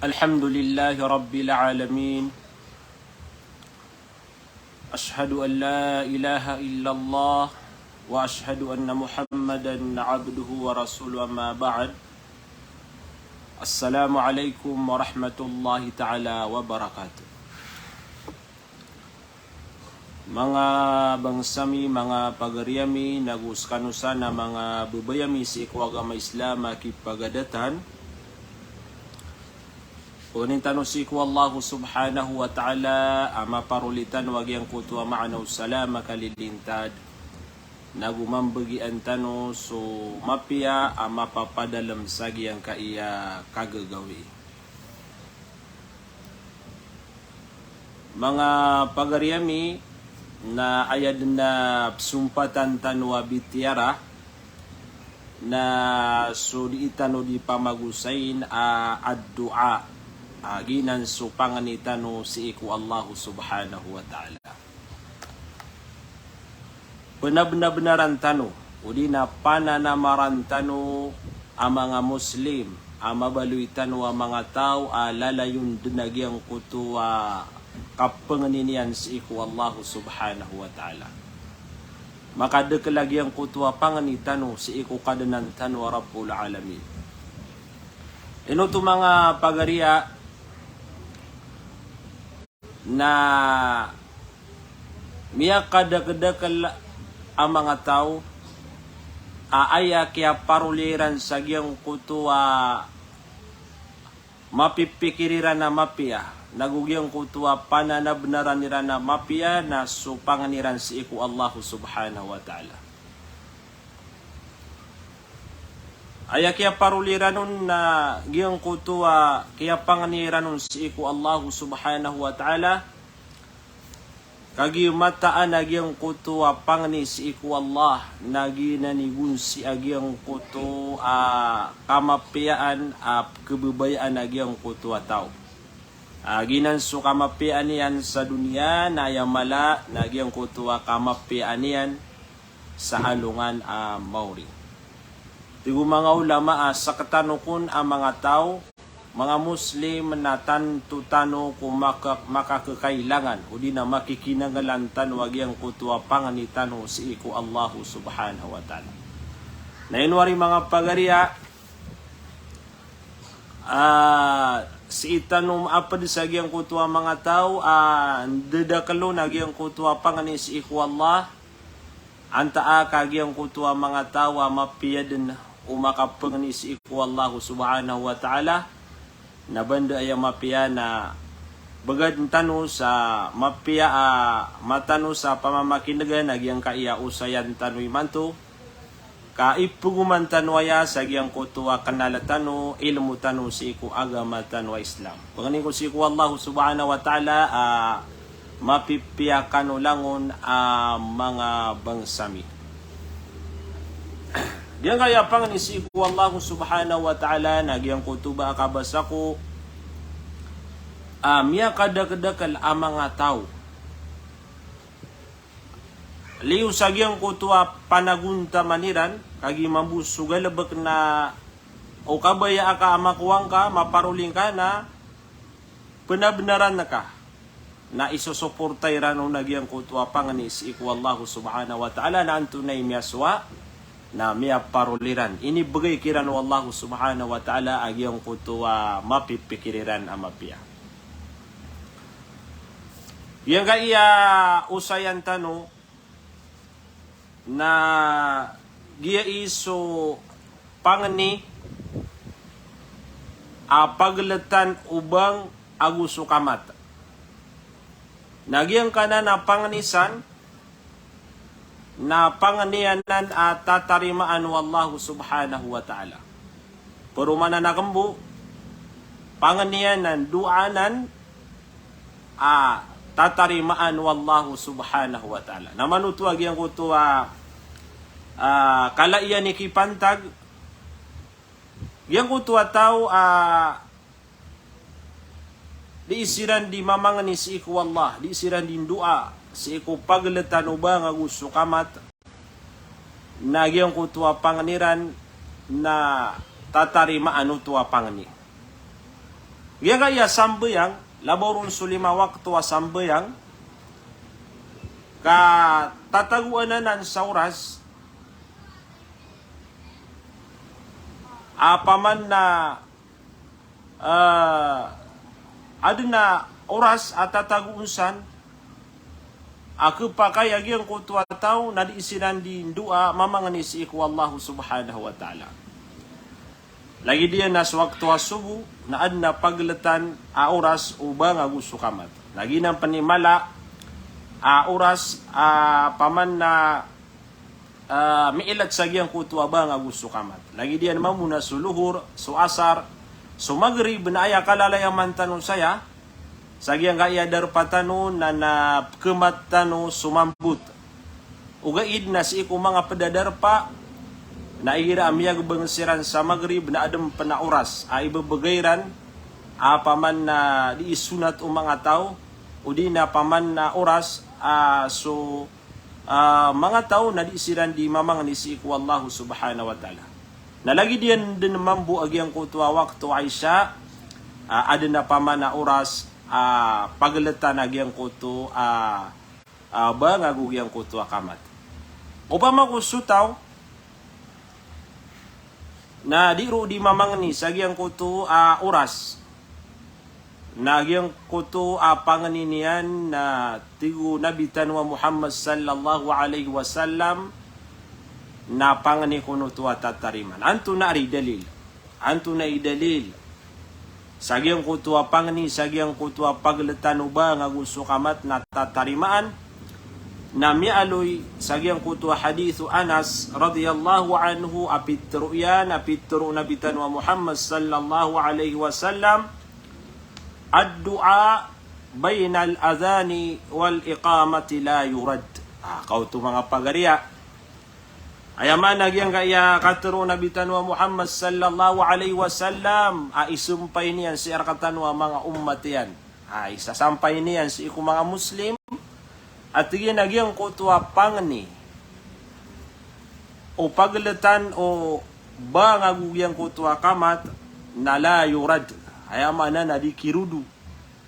الحمد لله رب العالمين أشهد أن لا إله إلا الله وأشهد أن محمدا عبده ورسوله أما بعد السلام عليكم ورحمة الله تعالى وبركاته. Mga bangsami, mga pagariami, naguskanusa na mga bubayami sa ikuagama Islam akipagadatan. Unin tanong si ku Allah subhanahu wa ta'ala ama parulitan wagyang kutua ma'anaw salama kalilintad. Nagumambagian tanong so mapia ama papadalam sagi ang kaiya kagagawi. Mga pagariami, na ayad na sumpatan tanwa bitiara na sudi itano di pamagusain ad-du'a ginan so panganitano si iku Allah subhanahu wa ta'ala. Benar-benaran tano udi na pananamaran tano ang mga Muslim amabaluy tano ang mga tao lalayun dunagyang kutuwa kapanganinian si iku Allah subhanahu wa ta'ala. Makadekalagyang kutuwa panganitano si iku kadanantan wa rabbul alamin. Ino to mga pagariya na miya kadakadakal ang mga tao aaya kaya paruliran sa giyang kutuwa mapipikiriran na mapia nagugyang kutuwa pananabnaran nira na mapia na supanganiran si iku Allah subhanahu wa ta'ala. Aya kaya paruliranon na giyang kutuwa kaya panganiranon si iku Allah subhanahu wa ta'ala kagi mataan na giyang kutuwa pangani si iku Allah na ginanigun si agiyang kutu kamapiyaan kebebayaan na giyang kutuwa tao. Ginan so kamapian niyan sa dunia na yamala nagyang kutuwa kamapian niyan sa alungan mauri. Tigo mga ulama sa katanukon ang mga tao, mga Muslim na tantutano kung makakakailangan o di na makikinagalantan wagyang kutuwa panganitano si iku Allah subhanahu wa ta'ala. Nainwari mga pagariya, si itanong apad sa giyang kutuwa mga tao dedakalo na giyang kutuwa pangani si iku Allah antaa kagiyang kutuwa mga tao mapiyadin umakapangani si iku Allah subhanahu wa ta'ala na banda ay mapiya na bagad tano sa mapiya matano sa pamamakinagan nagyang kaiya usayan tanoy manto kaipuguman tanwaya sa giyang kutuwa kanalatano ilmu tano si iku agama tanwa Islam. Panganin ko si iku Allah subhanahu wa ta'ala mapipiyakan ulangon mga bangsami. Diyan kaya panganin si iku Allah subhanahu wa ta'ala na giyang kutuba akabasa ko miya kadakadakal ang mga tao liu sagyang kutuwa panagunta maniran kagi mambusugalabak na o kabaya aka amakuwang ka maparuling ka na penabnaran na ka na isusuportay rano nagyang kutuwa panganis iku Allah subhanahu wa ta'ala na antunay miyaswa na miya paruliran ini bagay kirano Allah subhanahu wa ta'ala agyang kutuwa mapipikiriran amapiya. Yang kaya usayan tano na giya iso pangani paglatan ubang aguso kamat. Nagyang kana na panganisan na panganianan at tatarimaan wallahu subhanahu wa ta'ala. Pero mananakambu panganianan duanan tatarimaan wallahu subhanahu wa ta'ala. Namanutuwag yung kutuwa kalaiyan ni kipantag yung kutuwa tao di isiran di mamangani si iku Allah di isiran di dua si iku paglatan ubang agusto kamat na yung kutuwa panganiran na tatarimaan utuwa pangani. Gaya sambayang, laborun su 5 waktu sambayang, ka tataguananan sa oras, apaman na aduna oras at tataguunsan, aku pakai agyang kutu ataw na di isinan di dua mamangani si iku Allah subhanahu wa ta'ala. Lagi dia nas waktu subuh na adna pagletan oras ubang agusto kamat. Lagi nang panimala oras paman na miilat sa giyang kutu abang agusto kamat. Lagi dia naman muna suluhur, su asar, su maghrib na aya kalalayaman tanong saya, sa giyang kaya darpatano na kematano sumambut. Ugaid na si iku mga pedadarpa, na igira amiyag bangsiran sa maghrib na adem pena oras, ay ibabagayran, paman na diisunat mga tao, udi na paman na oras, mga tao na diisiran di mamang ni si iku Allah subhanahu wa ta'ala. Nalagi diyan din mambu agyang kutuwa waktu Aisha, ada na paman na oras, paglatan agyang kutu, bangagugyang kutuwa kamat. Upama ko sutaw, na diru di mamang ni sa agyang kutu oras, Nagyang kuto panganinian na tigu Nabi Tanwa Muhammad sallallahu alaihi wasallam na pangani kuno tuwa tatariman. Anto na ri dalil. Anto na idalil. Sagyang kuto pangani, sagyang kuto pagletan uba nga gusto kamat na tatarimaan. Na mialoy sagyang kuto hadithu Anas radhiyallahu anhu apitru Nabi Tanwa Muhammad sallallahu alaihi wasallam ad-du'a bainal adhani wal iqamati la yurad. Kauto mga pagariya. Ayaman nagyang kaya katuro Nabi Tanwa Muhammad sallallahu alaihi wasallam, isumpay niyan si arkatanwa mga ummat yan. Isasampay niyan si iku mga Muslim, at yun nagyang kutwa pangni o pagletan o ba nga gugyang kutwa kamat na la yurad. Ayaman na nadikirudu.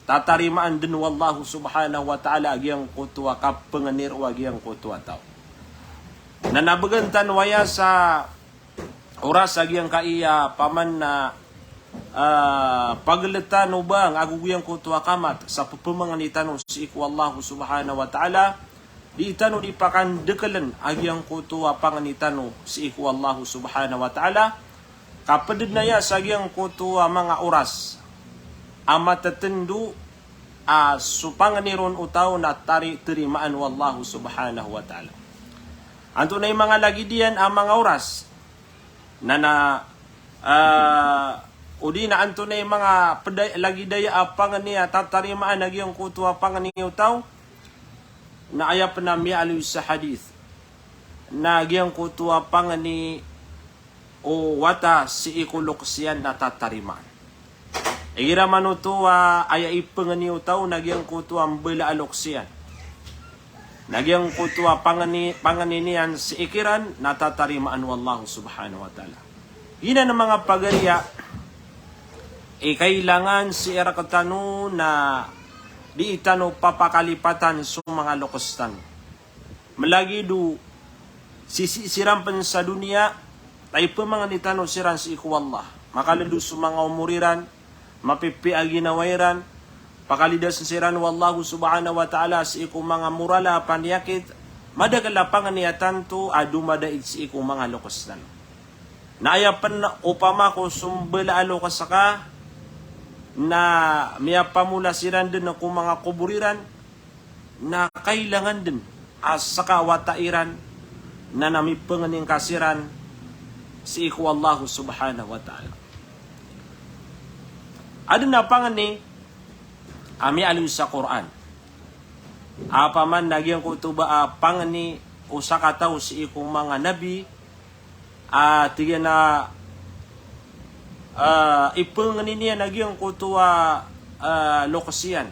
Tatarimaan din wallahu subhanahu wa ta'ala agyang kutwa kapenganir o agyang kutwa tao. Nanabagantan waya sa oras agyang kaiya paman na pagletan o bang agugyang kutwa kamat sa pupumanganitan si iku wallahu subhanahu wa ta'ala di itano di pakandekalan agyang kutwa panganitan si iku wallahu subhanahu wa ta'ala kapatid na ya sa agyang kutwa mga oras amatatendu supanganiron utaw na tarimaan wallahu subhanahu wa ta'ala. Anto na yung mga lagi diyan ang mga oras na udi na anto na yung mga lagi daya panganiya tatarimaan nagyang kutwa panganiya utaw na ayap na mialoy sa hadith na nagyang kutwa pangani o wata si ikuluksiyan na tatarimaan. Igira manutuwa aya ipenganiw tao nagyang kutuwa mbela aloksiyan. Nagyang kutuwa panganinian si ikiran natatarimaan wallahu subhanahu wa ta'ala. Ina ng mga pagariya, kailangan si erakatano na di itano papakalipatan sa mga lokostan. Malagi do sisirampan sa dunia, tayo pa mga nitano siran si iku Allah. Makalado sa mga umuriran, mapipiagi na wairan, pakalidas siran wallahu subhanahu wa ta'ala si iku mga murala paniyakit, madagalapangan niya tanto adumadaid si iku mga lokostan. Naayapan na upama ko sumbela alokas ka, na miyapamula siran din ako mga kuburiran, na kailangan din asaka watairan, na namipanganing kasiran si iku wallahu subhanahu wa ta'ala. Ada na pangani ami alim sa Quran. Apaman nagyang kutuba pangani usa ka tawo si ikong mga nabi tiga na ipangani niya nagyang kutuwa lokasiyan.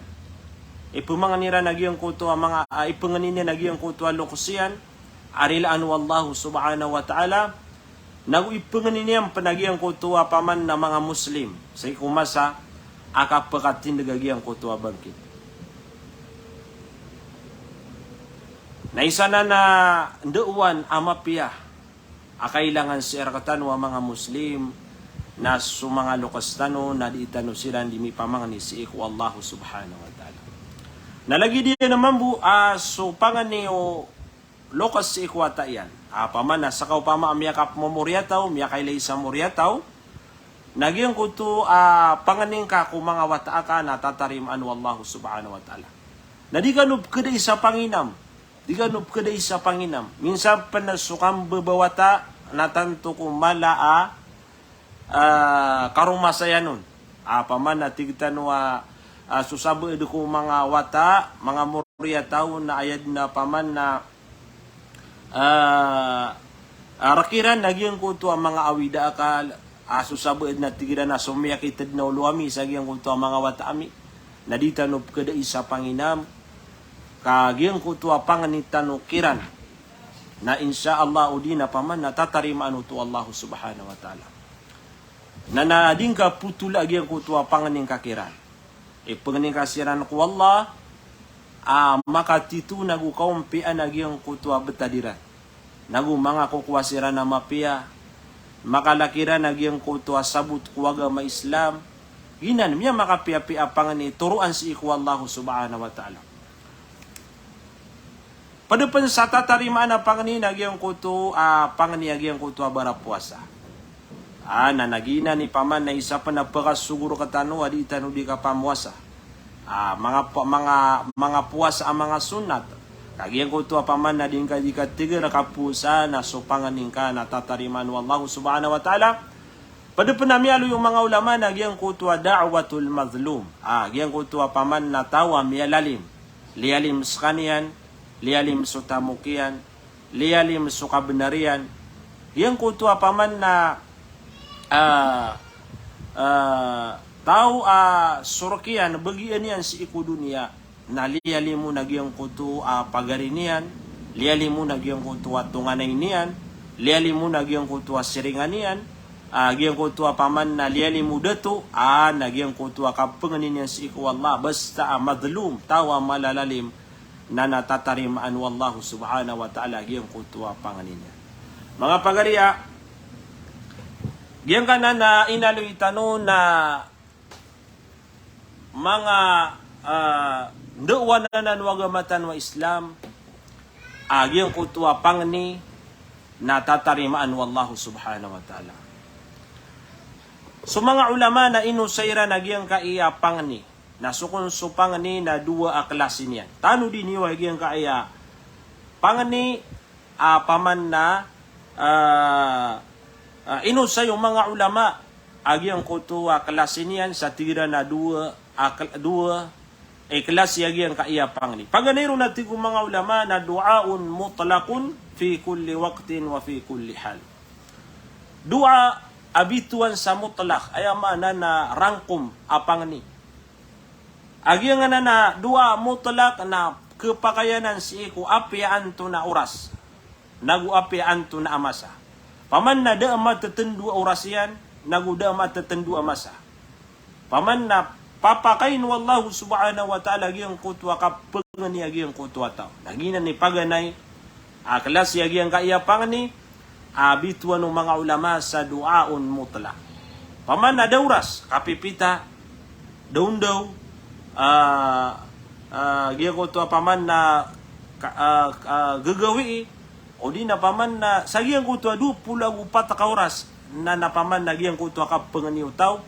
Ipumangani ra nagyang kutuwa mga ipangani niya nagyang kutuwa lokasiyan arilaan wallahu subhanahu wa ta'ala. Naguipangan niyang panagyang kutuwa paman na mga Muslim sa ikumasa akapakatin dagagi ang kutua bangkit. Na isa na ndeuan amapia akailangan si erakatan wa mga Muslim na sumanga lukas tano na diitano sila di mi pamangani si iku Allah subhanahu wa ta'ala. Nalagi dia naman bu so pangani o lokas si iku wata yan. Paman na sakaw pama amyakap mo muryataw, miyakailay sa muryataw. Nagyang kuto panganing ka kung mga wata ka na tatarim anu Allah subhanahu wa ta'ala. Na di ganub kada isa panginam. Di ganub kada isa panginam. Minsan panasukang babawata na tanto kung malaa karumasa yan nun. Paman na tigtanwa susabo edu ko mga wata, mga muryataw na ayad na paman na rakiran nagyang kuto ang mga awida akal susabo ed na tigira na sumiyakitid na uluami sagyang kuto ang mga wata ami na di tanop kada isa panginam kagyang kuto ang panganitan kiran na insya Allah udi na paman na tatarimaan to Allah subhanahu wa ta'ala na nading ka putul agyang kuto ang panganing kakiran panganing kasiran ko Allah makatitu nagu kaumpian agyang kuto ang betadiran nagu mga kukwasiran na mapia makalakiran nagyang kuto sabut kuwaga ma Islam ginan miya makapiapi apangan ni turuan si iku Allah subhanahu wa ta'ala padapan sa tatarimaan na pangani nagyang kuto pangani nagyang kuto bara puasa na nagina ni paman na isa pa na pagkasuguro katano adi itano di ka pamuasa mga puasa ang mga sunat kagyang kuto paman na din ka di ka tigira kapusa na supanganin ka na tatariman Allah subhanahu wa ta'ala. Pada penamialo yung mga ulama na gyang kuto da'watul mazlum. Gyang kuto paman na tawa mialalim. Lialim skanian, lialim sutamukian, lialim sukabenarian. Gyang kuto paman na tao surkian bagian yan si iku dunia. Na lialimu nagyang kuto pagarinian, lialimu nagyang kuto tunganaynian, lialimu nagyang kuto siringanian, gyang kuto paman na lialimu dato, nagyang kuto kapanganian si iku Allah, basta madlum, tawa malalalim, na natatarimaan wallahu subhanahu wa ta'ala, gyang kuto panganian. Mga pagariya, gyang ka na inaloy tanong na mga ndeuan na wagamatan wa Islam agyang kutua pangni na tatarimaan wallahu subhanahu wa ta'ala. So mga ulama na inusayra nagyang kaiya pangni na sukun so pangni na dua aklasin yan. Tano din niyo nagyang kaiya pangni paman na inusay yung mga ulama agyang kutua aklasin yan sa tira na dua kelas yagi ang kaiyapang ni. Paganiro natin kung mga ulama na du'aun mutlaqun fi kulli waqtin wa fi kulli hal. Dua abituan sa mutlaq ay mana na rangkum apang ni. Agi nga na dua mutlaq na kepakayanan si iku apian to na oras. Nagu apian to na amasa. Paman na da matetendu oras yan, nagu da matetendu amasa. Paman na papakain wallahu subhanahu wa ta'ala gyang kutwa kapengan ni gyang kutwa tao. Nagina ni paganay kelas gyang kaiyapangan ni abituan ng mga ulama sa duaon mutlaq. Paman na dauras kapipita daun daw gyang kutwa paman na gagawi o di na paman na sa gyang kutwa 24 ka oras na napaman na gyang kutwa kapengan ni tao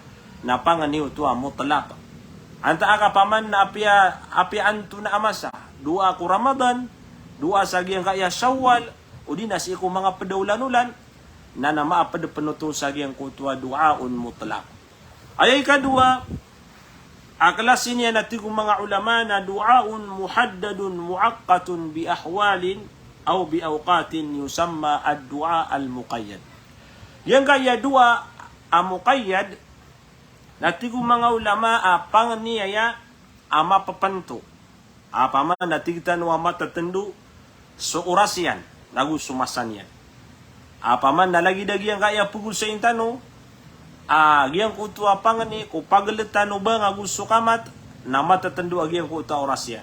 na panganiw tuwa mutlaq. Anta aka paman na apian to na amasa. Dua ko Ramadan, dua sa giyang kaya Syawal, o di na si ko mga pedaulan-ulan, na maapad penuto sa giyang kutwa duaun mutlaq. Ayay kadua, aklasin niya natin kong mga ulama na duaun muhaddadun muaqqatun bi ahwalin aw bi awqatin yusamma ad-du'a al-muqayyad. Yang kaya dua muqayyad nati ko mga ulama pangniyaya mapapanto. Paman natigtan wa matatendu so oras yan, nagu sumasan yan. Paman nalagi-dagi ang kaya pugul sa intano, Agiang kutua pangani ko pagalitan ubang agusto kamat na matatendu agiang kutua orasyan.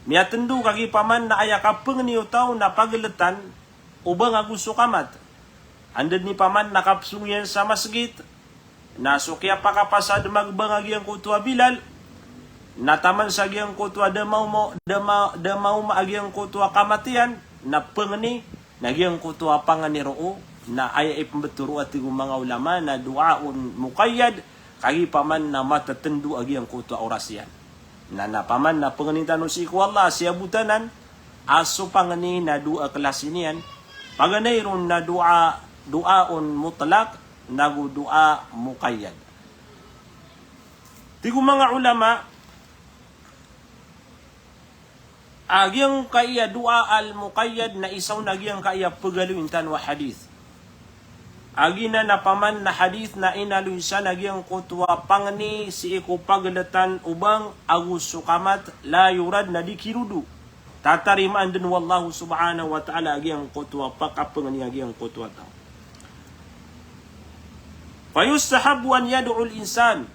Mia tendu kagi paman na aya kapeng ni utaw na pagalitan ubang agusto kamat. Andad ni paman nakapsungyan sa masjid na sukya pakapasad magbang agiang kutua Bilal na taman sa agiang kutua damau agiang kutua kamatian na pengni nagiang kutua pangani roo na aya ipambeturo at mga ulama na duaun muqayyad kagi paman na matatendu agi ang kutua orasyan. Na paman na panganintan si ku Allah siya butanan aso pangani na dua kelas inian paganayron na duaun mutlak nagu dua muqayyad. Tigo mga ulama agiang kaya dua al muqayyad na isaw nagiang kaya pagaluintan wa hadith. Agina na paman na hadith na inaluy sa nagyang kutwa pangni si iku paglatan ubang agus sukamat la yurad na dikirudu. Tatarimaan din wallahu subhanahu wa ta'ala agyang kutwa pakapangni agyang kutwa tao. Fayustahabu an yadu'ul insan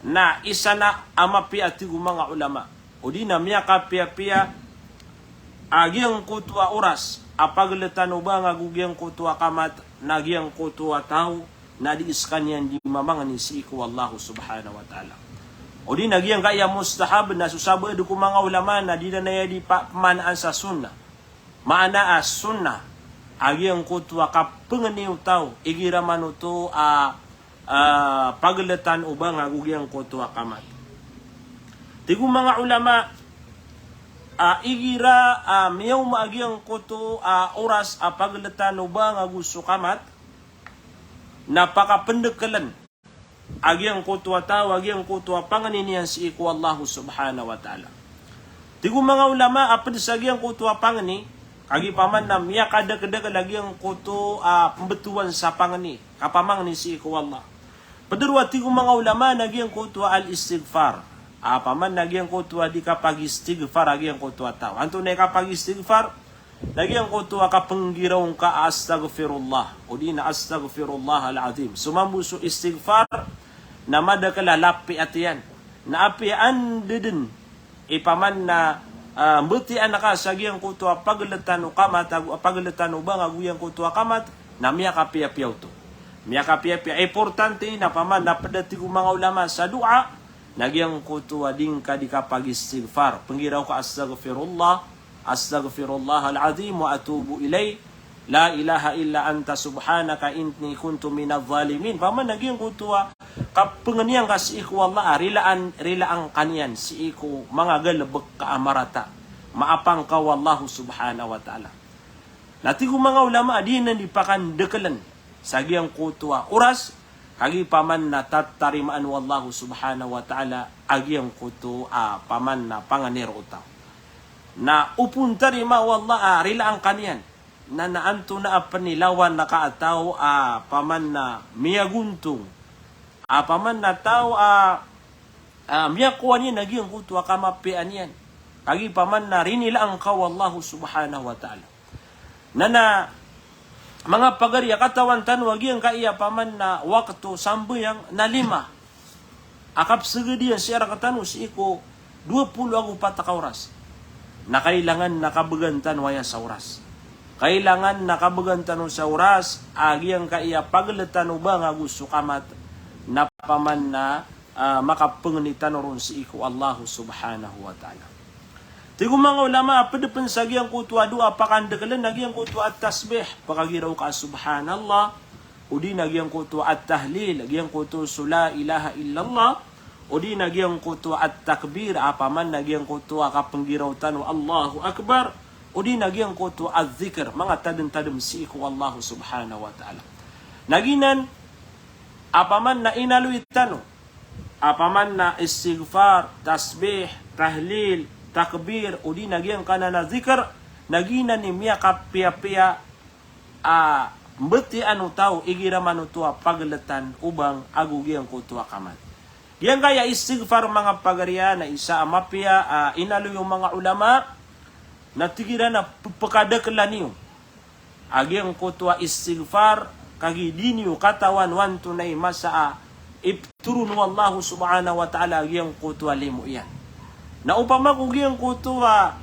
na isa na amapi at mga ulama. O di na miya kapia-pia agyang kutwa oras apagletan ubang agugyang kutua kamat nagyang kutua tao na diiskan yan di mamang ni si iku Allah subhanahu wa ta'ala. O di nagyang kaya mustahab na susaba edu ku mga ulama na di na di pamanaan sa sunnah. Maana as sunnah agyang kutua kapengeniw tao igira manuto pagletan ubang agugyang kutua kamat. Tigu mga ulama igira miyaw maagyang kuto oras paglatan ubang agusto kamat napakapendekalan agyang kuto ataw agyang kuto panganinian si iku Allah subhanahu wa ta'ala. Tigu mga ulama apad sa agyang kuto pangani kagi paman na miya kada-kada agyang kuto pembetuan sa pangani kapamang ni si iku Allah. Padurwa tigu mga ulama nagyang kuto al-istighfar. Paman nagyang kutua di kapag istighfar agyang kutua tao. Anto na kapag istighfar nagyang kutua kapenggiraw ka astaghfirullah. O di na astaghfirullah al-azim. Sumambuso istighfar na madakala lapi atiyan. Na apian din ipaman na butian naka sa agyang kutua paglatan ukamat paglatan ubang aguyang kutua kamat na miya kapia-piaw to. Miya kapia-piaw. Importante na paman na padati ko mga ulama sa dua nagyang kutua ding ka di kapag istighfar. Penggiraw ka astaghfirullah al-azim wa atubu ilay. La ilaha illa anta subhanaka inni kuntu minadh zalimin. Paman nagyang kutua kapenganiang ka si iku Allah rilaan kanian si iku mga galabek ka amarata. Maapang ka wallahu subhanahu wa ta'ala. Natigo mga ulama di na dipakan dekalan sa giyang kutua oras kagi paman na tatarimaan wallahu subhanahu wa ta'ala agyang kuto paman na panganero utaw. Na upuntari ma wallah rila ang kanian na naanto na panilawan na kaataw paman na miyaguntung paman na tao miyakuan yan agyang kuto kamapian yan. Kagi paman na rinila ang ka wallahu subhanahu wa ta'ala. Na mga pagarya katawan tanwag yang kaya paman na waktu sambuyang na 5. Akap segedian siya katanu si iko 20 ako pataka oras. Na kailangan nakabagantan waya sa oras. Kailangan nakabagantan sa oras agyang kaya paglatan ubang agusto kamat na paman na makapengnitan ron si iko Allah subhanahu wa ta'ala. Tigo mga ulama, padapan sa giyang kutua dua pakandagalan, nagyang kutua at tasbih, pakagiraw ka subhanallah, o di nagyang kutua at tahlil, nagyang kutua la ilaha illallah, o di nagyang kutua at takbir, apaman nagyang kutua kapanggiraw tanu Allahu Akbar, o di nagyang kutua at zikr, mga tadam-tadam si iku Allah subhanahu wa ta'ala. Naginan, apaman na inaluit tanu, apaman na istighfar, tasbih, tahlil, takbir o di nagyang kanana zikr nagina ni miya kapia-pia mbeti anu tao igira manutua paglatan ubang agugyang kutua kamat. Yang kaya istighfar mga pagarya na isa amapia inalo yung mga ulama na tigira na pagkadaklan niyo agyang kutua istighfar kagi diniyo katawan wan tunay masa ibturun wallahu subhanahu wa ta'ala agiyang kutua limo iyan. Na upama kugiyang kutua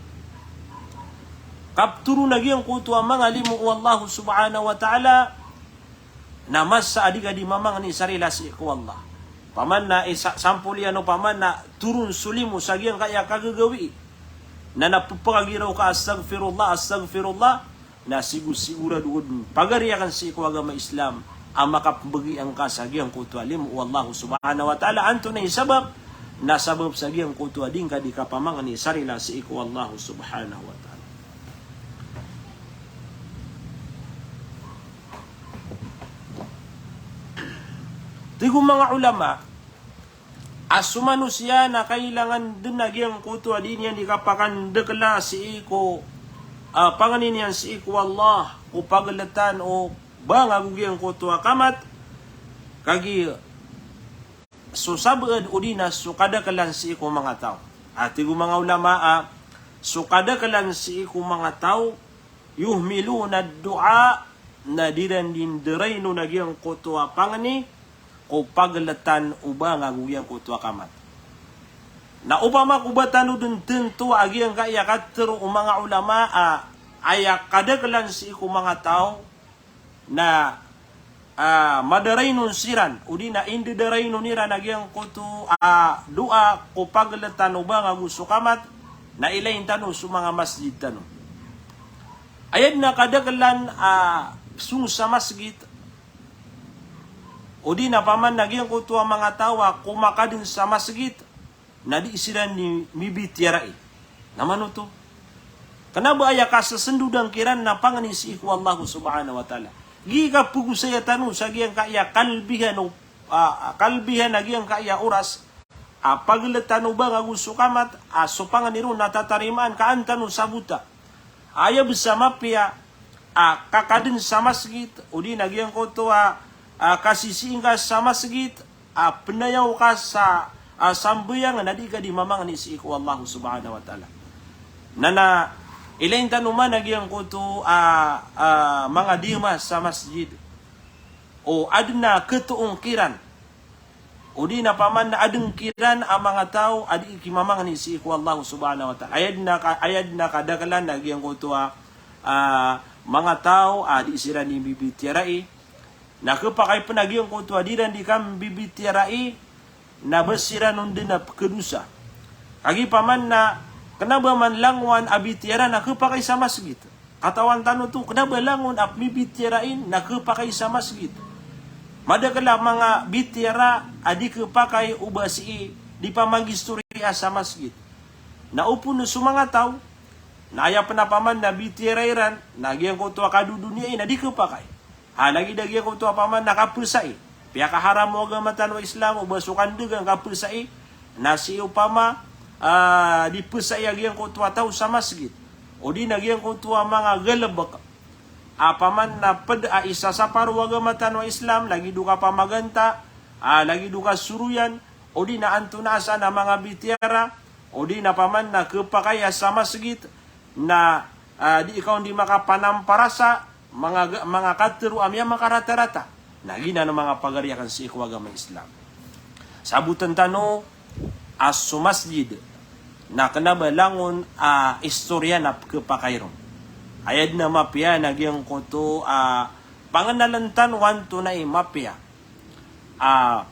kapturu nagyang kutua mga limo wallahu subhanahu wa ta'ala na masa adiga di mamang ni sarila si ko Allah. Paman na sampul yan o paman na turun sulimu sa giyang kaya kagagawi na napupagiraw ka astagfirullah na sigura doon pagariyakan si ikaw agama Islam ang makapagiang ka sa giyang kutua limu wallahu subhanahu wa ta'ala anto na isabab na sabab sa giyang kutua din ka di kapamang ni sarila si ikaw wallahu subhanahu wa ta'ala. Tigo mga ulama, asumano siya na kailangan din nagyang kutua din yan di kapakandekla si iko panganin yan si iko Allah o paglatan o bang agugyang kutua kamat kagi susabad o dinas sukadakalan si iko mga tao. At tigo mga ulama, sukadakalan si iko mga tao yuhmilu na dua na diran din dirayno nagyang kutua pangani o paglatan uba nga guyang kutua kamat. Na upama kubatan dun tentu agyang kaya katero o mga ulama ayak kadaglan si iku mga tao na madaray nun siran o di na indi daray nun nira nagyang kutu dua o paglatan uba nga gusto kamat na ilayin tanong sa mga masjid tanong. Ayad na kadaglan sung sa masjid o di na paman nagyang kutua mga tawa kumakadin sa masjid na di sila ni mibitiyarai. Naman ito. Kanaba aya ka sa sendudang kiran na panganis iku Allah subhanahu wa ta'ala. Giga pugu saya tanu sa giyang kaya kalbihan o kalbihan na giyang kaya oras pagletano ba nga gusto kamat so panganiro natatarimaan kaan tanu sa buta. Aya bersama pia kakadin sa masjid o di nagyang kutua kasisiing ka sa masjid, penayaw ka sa sambayang na di ka di mamang ni si iku Allah subhanahu wa ta'ala. Na ilayin tanuman nagyang kuto mga dimas sa masjid o adna ketuong kiran o di na paman na adeng kiran ang mga tao adi ikimamang ni si iku Allah subhanahu wa ta'ala. Ayad na kadakalan nagyang kuto mga tao adi sila ni bibitiyarai na kapakay panagiyong kutuadiran di kam bibitirai na basira nun din na kedusa. Agi paman na kenapa man langwan abitiara na kapakay sa masjid. Katawan tanong tu kenapa langon ap bibitirain na kapakay sa masjid. Madagala mga bitiara adi kapakay ubasi di pamagistorya sa masjid. Naupo no sumanga tao na aya panapaman na bitirairan nagyang kutua kadudunia na di kapakay. Lagi dagi ko to paman nakapulsai. Pia kaharam mo agama tanong Islam o basukan dugang kapulsai na si upama di pusai agyang ko to tao sa masjid. O di nagyang ko to mga galabak. Paman na isa sa paru agama tanong Islam lagi duka pamaganta, lagi duka suruyan o di na antunasa na mga bitiara o di na paman na kapakaya sa masjid na di ikaw di makapanamparasa mga katero amya makarata-rata nagina ng mga pagariakan sa iku agama Islam. Sabutan tano as masjid na kanabalangon istorya na kapakayron. Ayad na mapya nagyang koto panganalantan wanto na mapya.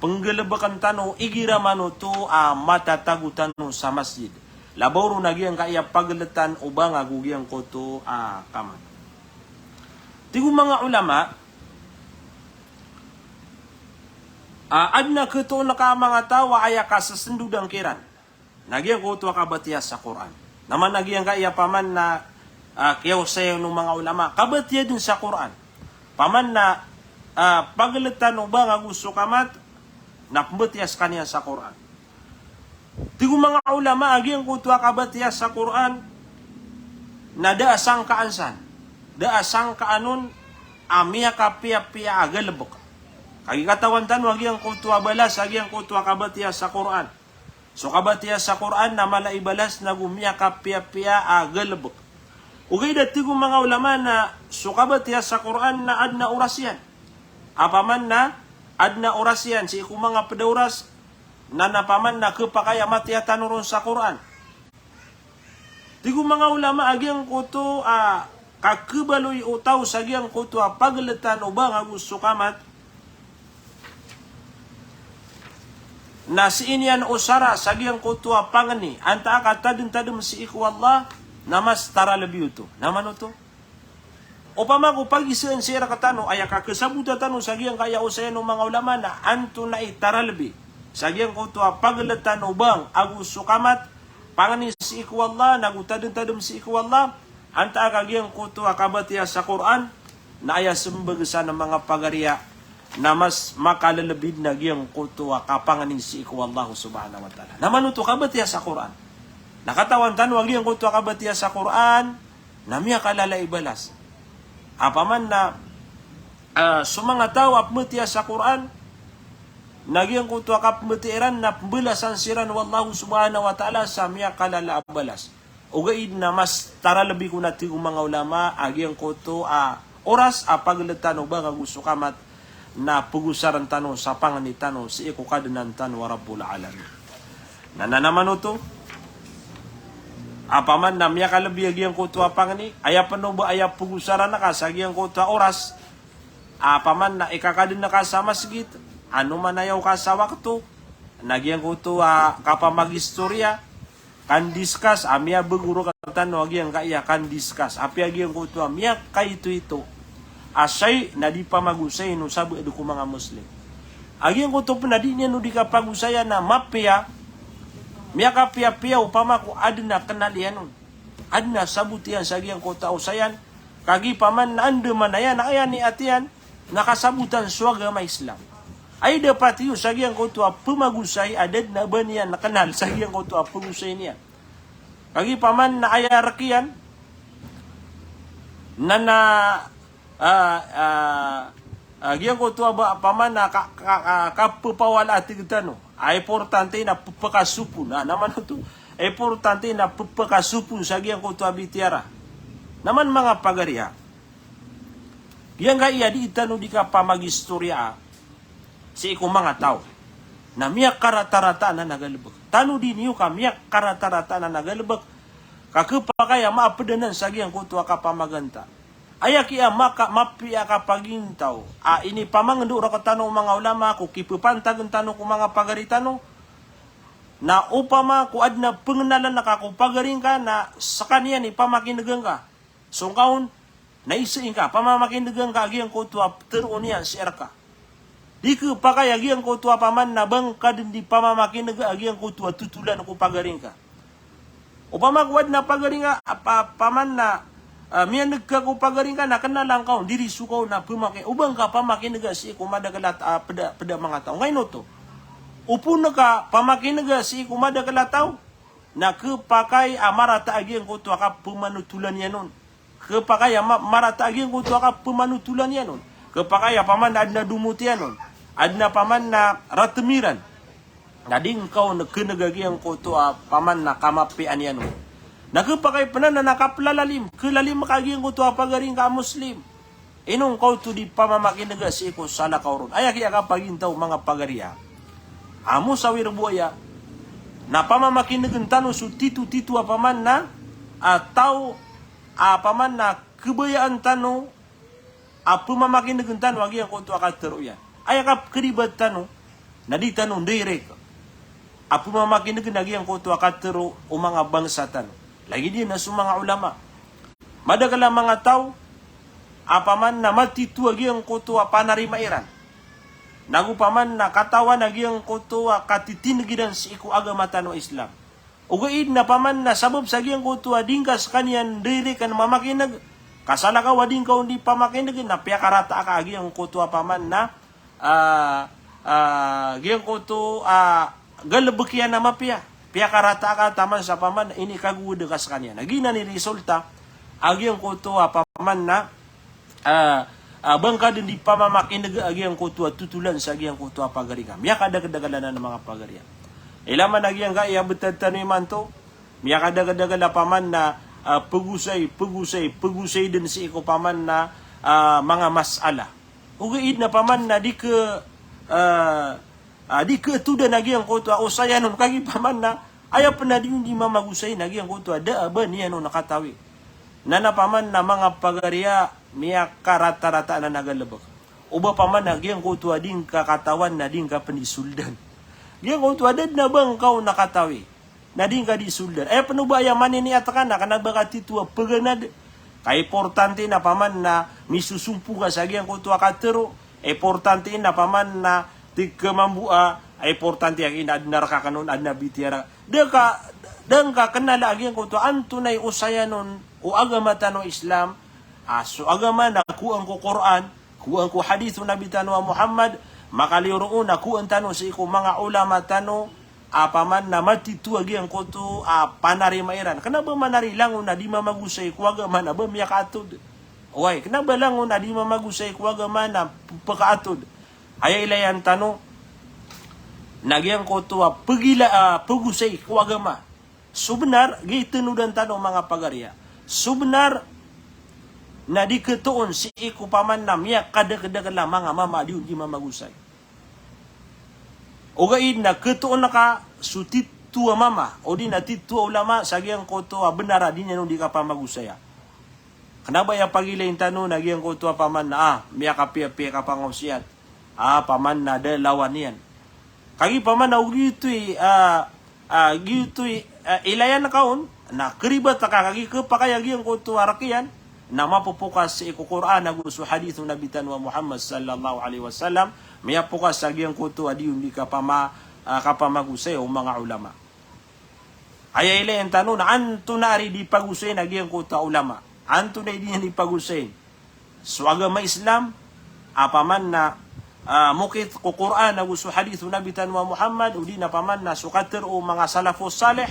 Penggelebakan tano igira mano to matatagutan sa masjid. Laboro nagyang kaya paglatan ubang agugyang koto kaman. Tigo mga ulama, adna keto na ka mga tawa aya ka sa sendudang kiran. Nagyang kuto kabatiya sa Quran. Naman nagyang kaya paman na kiyaw sayo ng mga ulama. Kabatiya din sa Quran. Paman na paglatan ba nga gusto kamat, napbatiyas kaniya sa Quran. Tigo mga ulama, agyang kuto kabatiya sa Quran, na daasang kaansan. Daasang kaanon amia kapia-pia agalabok. Kagi katawan tan wagi ang kutua balas, agi ang kutua kabatiya sa Quran. So kabatiya sa Quran na malaibalas na gumia kapia-pia agalabok. Ugay dati kong mga ulama na so kabatiya sa Quran na adna oras yan. apaman na adna oras yan si iku mga pedauras na napaman na kepakaya matiya tanurun sa Quran. Tigu mga ulama agyang kuto kakebaloy utaw sa agyang kuto pagletan ubang agus sukamat na si inyan usara sa agyang kuto pangani anta akatadun-tadun si iku Allah namas tara lebih uto. Naman uto? Upama ko pag-isaan siya katano ay kakasabuta tanong sa agyang kaya usayan ng mga ulama na anto na itara lebih. Sa agyang kuto pagletan ubang agus sukamat pangani si iku Allah nagutadun-tadun si iku Allah anta kagyang kuto kabatiya sa Quran na aya sembagsa ng mga pagariya na mas makalalabid na gyang kuto kapanganin si iku Allah subhanahu wa ta'ala. Naman ito kabatiya sa Quran. Nakatawan tanong gyang kuto kabatiya sa Quran na miya kalala ibalas. Apaman na sumanga tao apmetiya sa Quran nagyang kuto kapmetiran na belasan siran wallahu subhanahu wa ta'ala sa miya kalala abalas. Ugaid na mas taralabi ko natin mga ulama agyang kuto oras pagletan ubang gusto kamat na pugusaran tanong sa panganitano si iku kadanan tan wa rabbul alamin. Nananaman ito apaman na miya kalabi agyang kuto pangani aya pano ba aya pugusaran na ka sa agyang kuto oras apaman na ikakadin na ka sa masjid ano man ayaw ka sa waktu nagyang kuto kapamagistorya kan discuss miya beguro katano agyang kaya kan discuss api agyang kuto miya kay ito asay na di pa magusay no sabi edu ko mga Muslim agyang kuto na di niya no di ka pagusaya na mapya miya ka pia upama ko adna kanalian adna sabutian sa agyang kuto usayan kagi paman na ande man ayan ayan ni atian nakasabutan suaga ma Islam ay dapat yun sa agyang kuto pumagusay adad na ba niya nakanal sa agyang kuto pagusay niya kagi paman na ayarakian na agyang kuto ba paman na kapupawala ati kitano ay importante na pagkasupo na naman ito ay importante na pagkasupo sa agyang kuto abitiara naman mga pagariya yang kaya di itano di ka pamagistorya si iku mga tao na miyak karata-rata na nagalubag. Tano din niyo ka miyak karata-rata na nagalubag. Kakapakaya maapedanan sa giyang kuto kapamaganta. Aya kiya mapia kapagintaw. Ini pamangendo ra katano mga ulama ko kipupantagan tano ko mga pagaritano na upama ko adna pengenalan nakakupagaring ka na sa kaniya ni pamakinegang ka. So kaon naisiin ka pamamakinegang ka giyang kuto terunian si erka. Di ke pakai agyang kutua paman na bangka din di pamamakin naga agyang kutua tutulan ko pagaring ka. Upama kuwad na pagaring ka paman na miyan nagka ko pagaring ka na kanalang ka diri sukaw na pumake ubang ka pamakin naga si kumada kalat pada mga tao. Ngayon to. Upo na ka pamakin naga si kumada kalataw na kepakai amarata agyang kutua ka pumanutulan yan nun. Kepakai amarata agyang kutua ka pumanutulan yan nun. Kepakai paman adna dumutian nun. Adna paman na ratemiran. Nading kau kenagagiang ko to paman na kamapian yan. Nagpakai panan na nakaplalalim. Kelalim makagiang ko to pagaring ka Muslim. Inong kau to di pamamakinaga si ko sala kauron. Ay kaya kapagintaw mga pagariya. Amo sawir buaya. Na pamamakinagan tano su titu-titu paman na tao paman na kebayaan tano pamamakinagan tano agiang ko to akateruyan. Ay kap keribat tano na di tanong direct apu mamakin nagi ang kuto akatero o mga bangsa tano lagi din na mga ulama madagala mga tao apaman na matitu agi ang kuto panarimaeran nagupaman na katawan agi ang kuto katitinagidan si iku agama tano Islam ugaid na paman na sabab sa agi ang kuto dingkas kanyan direct kan mamakin nag kasala ka wading ka hindi pamakin nag na piakarata ka agi ang kuto paman na giyang ko to galabukyan na mapia pia karata ka taman sa paman ini kaguda kas kanya nagina ni resulta agyang ko to paman na bangka din di pamamakin agyang ko to tutulan sa agyang ko to pagariga miya kadagdagalan ng mga pagariya ilaman agyang kaya betad taniman to miya kadagdagala paman na pagusay din si iko paman na mga masala Ugaid na paman na di ke tu dan lagi yang kutu usaya nun kagi paman na aya pernah di mamagusay lagi yang kutu ada ba niya no nakatawi. Nana paman na mga pagaria miya karata-rata na nagalabak. Uba paman na giyang kutu ading kakatawan na din ka panisuldan. Giyang kutu adad na bang kau nakatawi. Na din ka disuldan. Ay panubaya man ni atakan na kanabaka titua paganad. Kay importante na paman na misusumpu ka sa giyang kutu akatero. Importante na paman na tigkamambua. Importante ang inadnar ka kanon adna bitira. Dengka kenal lagi yang kutu antunay usaya nun o agama tanong Islam. So agama na kuang ko Quran. Kuang ko hadith Nabi tanong Muhammad. Makaliroon na kuang tanong sa iko mga ulama tanong. Paman na matitu agi ang kutu panari mairan. Kenapa manari langon na di mamagusay ko agama na ba miya kaatod? Oy, kenapa langon na di mamagusay ko agama na pagkaatod? Ay ilayan tanong. Nagyang kutu pagusay ko agama. Subnar, gitinudan tanong mga pagarya. Subnar, na di ketuon si iku paman na miya kada-kada lang mga mama di mamagusay. O gaid na ketuon na ka sutit tua mama o di na titua ulama sagyang kutu benara di nyanong di ka pamagusaya. Kenapa ya pagilain tanong nagyang kutu paman na miya kapia-pia ka pangausiat. Paman na da lawan yan. Kagi paman na gito'y ilayan na kaon na keribat na kagi kapakayagi ang kutu arakiyan na mapupukas sa ikukuran na gusto hadith ng Nabi Tanwa Muhammad sallallahu alaihi wasallam may pukas sa giyang kutu adi hindi ka kapamagusay o mga ulama. Ay ilayan tanong na anto na ari di pagusay na giyang kutu ulama. Anto na di niya di pagusay. So agama Islam apaman na mukit ko Quran na gusto hadith Nabi Tanwa Muhammad udi na paman na sukater o mga salafos saleh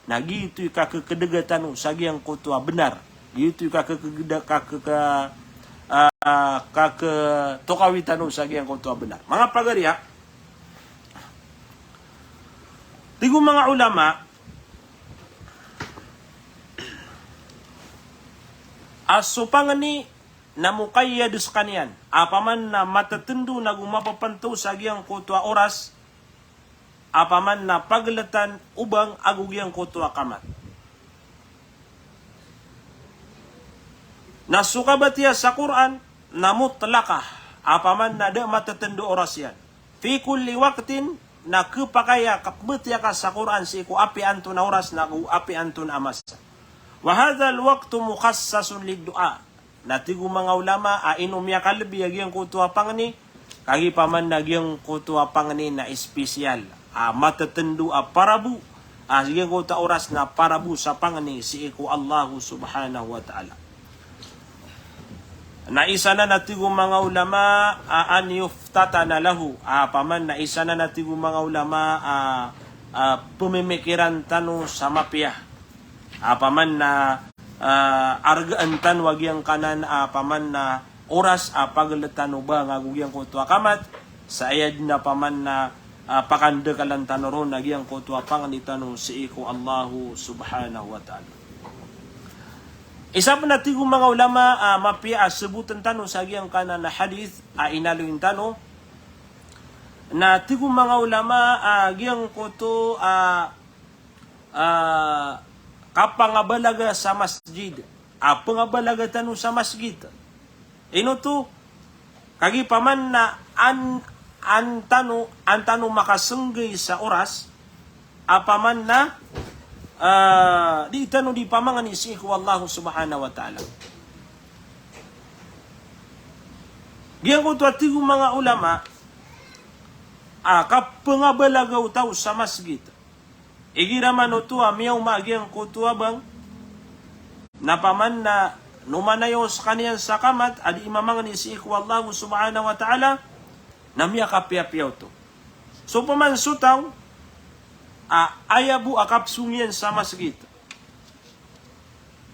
na gito'y kakedegatan o sagyang kutu benar gito'y kaketokawitan o sagyang kutu benar. Mga pagarya tigong mga ulama asupangani na mukayyadus kanian. Apaman na matatundu na gumapapanto sa giyang kutwa oras. Apaman na paglatan ubang agugyang kutwa kamat. Nasukabatiya sa Quran na mutlakah. Apaman na da matatundu oras yan. Fi kulli waktin na kupakaya kapbetiya ka sa Quran si ku api antun na oras na ku api antun amas. Wahadal waktu mukhassasun liddu'a. Natigo mga ulama inom ya kalbi agyang kutuwa pangani kagi paman nagyang kutuwa pangani na espesyal matatendu parabu agyang kutuwa oras na parabu sa pangani si iku Allahu subhanahu wa ta'ala. Na isa na natigo mga ulama an yuftata na lahu paman na isa na natigo mga ulama pumimikiran tano sa mapiyah paman na argaan tan wagyang kanan paman na oras paglatan ba nga gugyang kutwa kamat sa ayad na paman na pakanda kalan tanoron nagyang kutwa panganitano si iko Allahu subhanahu wa ta'ala. Isa pa natigong mga ulama mapia sebutan tano sa agyang kanan na hadith inaluin tano na tigong mga ulama agyang kuto kapangabalaga sa masjid. Pangabalaga tanu sa masjid. Ino to, kagi paman na antano makasenggay sa oras, paman na di tanu di pamangan si Allahu subhanahu wa ta'ala. Giyang ko tuwatigo mga ulama, kapangabalaga utaw sa masjid. Igiraman o tuwa, miyaw maagyang kutuwa bang napaman na numanayo sa kaniyan sa kamat adi imamangan ni si iku Allah subhanahu wa ta'ala na miya kapiyapiyaw to. So paman sutaw ayabu akapsungyan sa masjid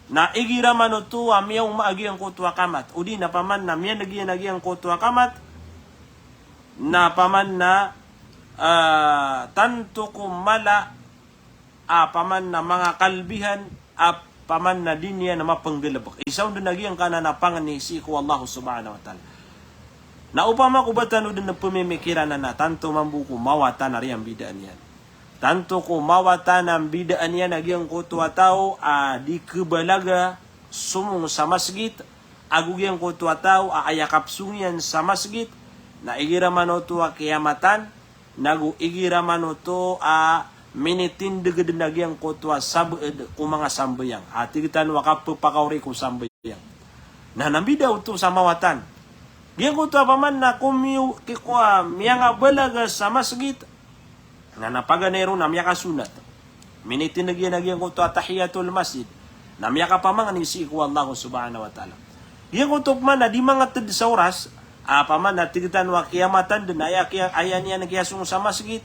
na igiraman o tuwa, miyaw maagyang kutuwa kamat udi napaman na miya nagyang kutuwa kamat napaman na tanto kumala paman na mga kalbihan paman na din niya na mapanggalabak. Isaw doon nagyang kana na pangani si iku Allah subhanahu wa ta'ala. Na upama ko batano din na pumimikiran na tanto mambuko mawatan na riyang bidaan yan. Tanto ko mawatan ang bidaan yan nagyang ko tuwa tao di kebalaga sumung sa masjid agugyang ko tuwa tao ayakap sungyan sa masjid na igira manoto kiamatan nagu igira manoto minitindig nagyang ko tuwa sabed ko mga sambayang tigitan wakap pakawri ko sambayang na nambidaw to sa mawatan. Diyan ko to paman na kumiu kikwa miyanga balaga sa masjid na napaganero na miyaka sunat. Minitinagyan nagyan ko to tahiyatul masjid na miyaka pamangan isi ko Allah subhanahu wa ta'ala. Diyan ko to man na di mga tid sa oras paman na tigitan wa kiyamatan din ayan yan nagiyasong sa masjid.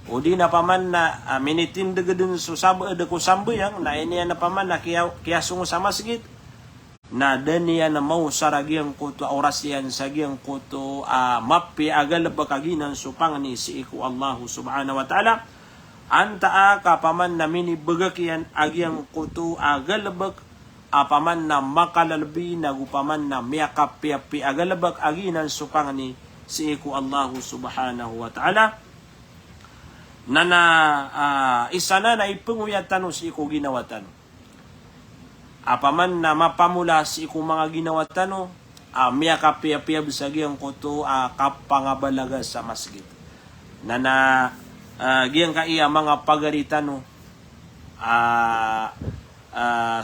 O di na paman na minitindig din so sabad ko sambayang na iniyan na paman na kiyasong sa masjid. Na daniya na mau saragyang kuto oras yan sagyang kuto mapi agal bakaginan supang ni si iku Allah subhanahu wa ta'ala anta kapaman na mini bagakyan agyang kuto agalbak paman na makalalbi nagupaman na miyakap pi agalbak aginan supang ni si iku Allah subhanahu wa ta'ala na isa na ipunguyatan si iku ginawatan. Apaman na mapamula si ikong mga ginawa tano, miya kapia-pia bisagi ang kuto kapangabalaga sa masjid. Giyang kaiya mga pagaritano,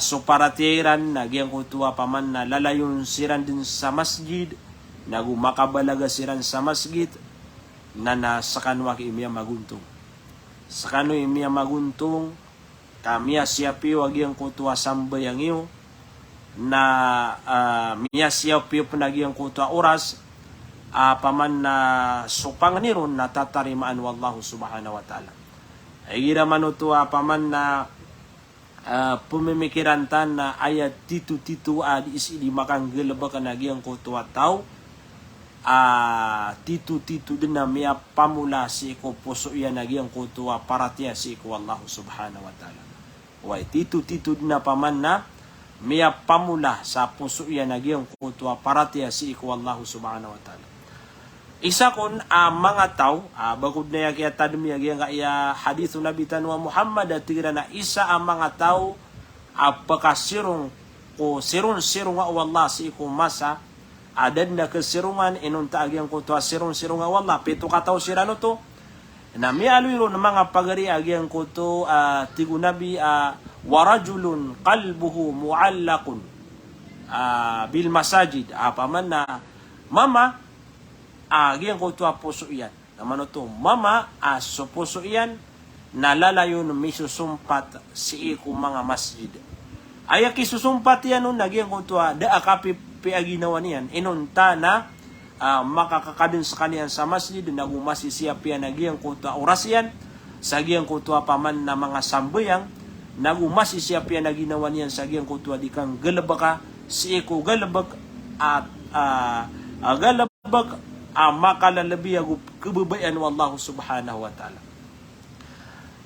so paratiran, na giyang kuto apaman na lalayon siran din sa masjid, nagumakabalaga siran sa masjid, na sa kanwa imiya maguntong. Sa kanwa imiya maguntong, miya siyapi wagi ang kutua sambayang iyo na miya siyapi panagi ang kutua oras paman na supang niron na tatarimaan wallahu subhanahu wa ta'ala. Ay gira manutua paman na pumimikiran tan na ayat titu di isi di makang gelaba kanagi ang kutua tao titu din na miya pamula si ko puso iya nagi ang kutua paratia si ko wallahu subhanahu wa ta'ala. Way titu na paman na miya pamula sa puso iya nagyang kutwa paratia si iku Allah subhanahu wa ta'ala. Isa kon mga tao bagod na ya kaya tadmi yang kaya hadithu Nabi tanwa Muhammad tira na isa ang mga tao pakasirong ko sirong nga Allah si iku masa adad na kesirungan inunta agyang kutwa sirong nga Allah pito kataw sirano to na mialwiro ng mga pagari agyang kuto tigu nabi warajulun qalbuhu muallaqun bil masajid paman na mama agyang kuto puso iyan naman to mama so puso iyan nalalayon misusumpat si iku mga masjid ayak isusumpat yan nun agyang kuto da akapi piaginawan yan inunta na makakakadin sa kaniyan sa masjid nagumasisiyap yan nagyang kutua oras yan sagyang kutua paman na mga sambayang nagumasisiyap yan naginawan yan sagyang kutua di kang galabaka si iko galabak at galabak makalalabi agu kebebayan wallahu subhanahu wa ta'ala.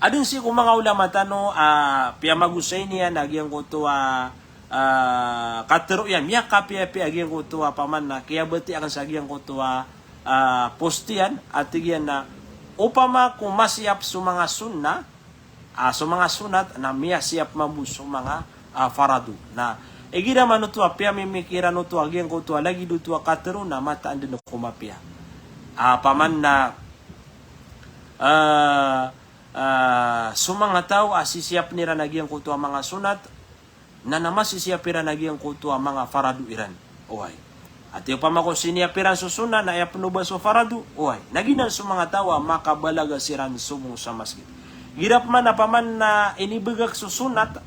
Adun si ko mga ulama tano piyamagusay niya nagyang kutua katero yan miya kapi-api agyang kutua paman na kaya beti akan sagyang kutua postian at tigyan na upama kung masiyap sa mga sunna sa mga sunat na miya siyap mabus sa mga faradu na igira manutua pia mimikiran utua agyang kutua lagi dutua katero na mataan din kumapia paman na sa mga tao asisiyap nira nagyang kutua mga sunat na namasisiyapiran nagyang kuto ang mga faradu iran. Uway. At yung pamako siniyapiran susuna na ayapunuba so faradu. Uway. Naginan sa mga tawa makabalaga siran sumong sa masjid. Girap man na paman na inibigak susunat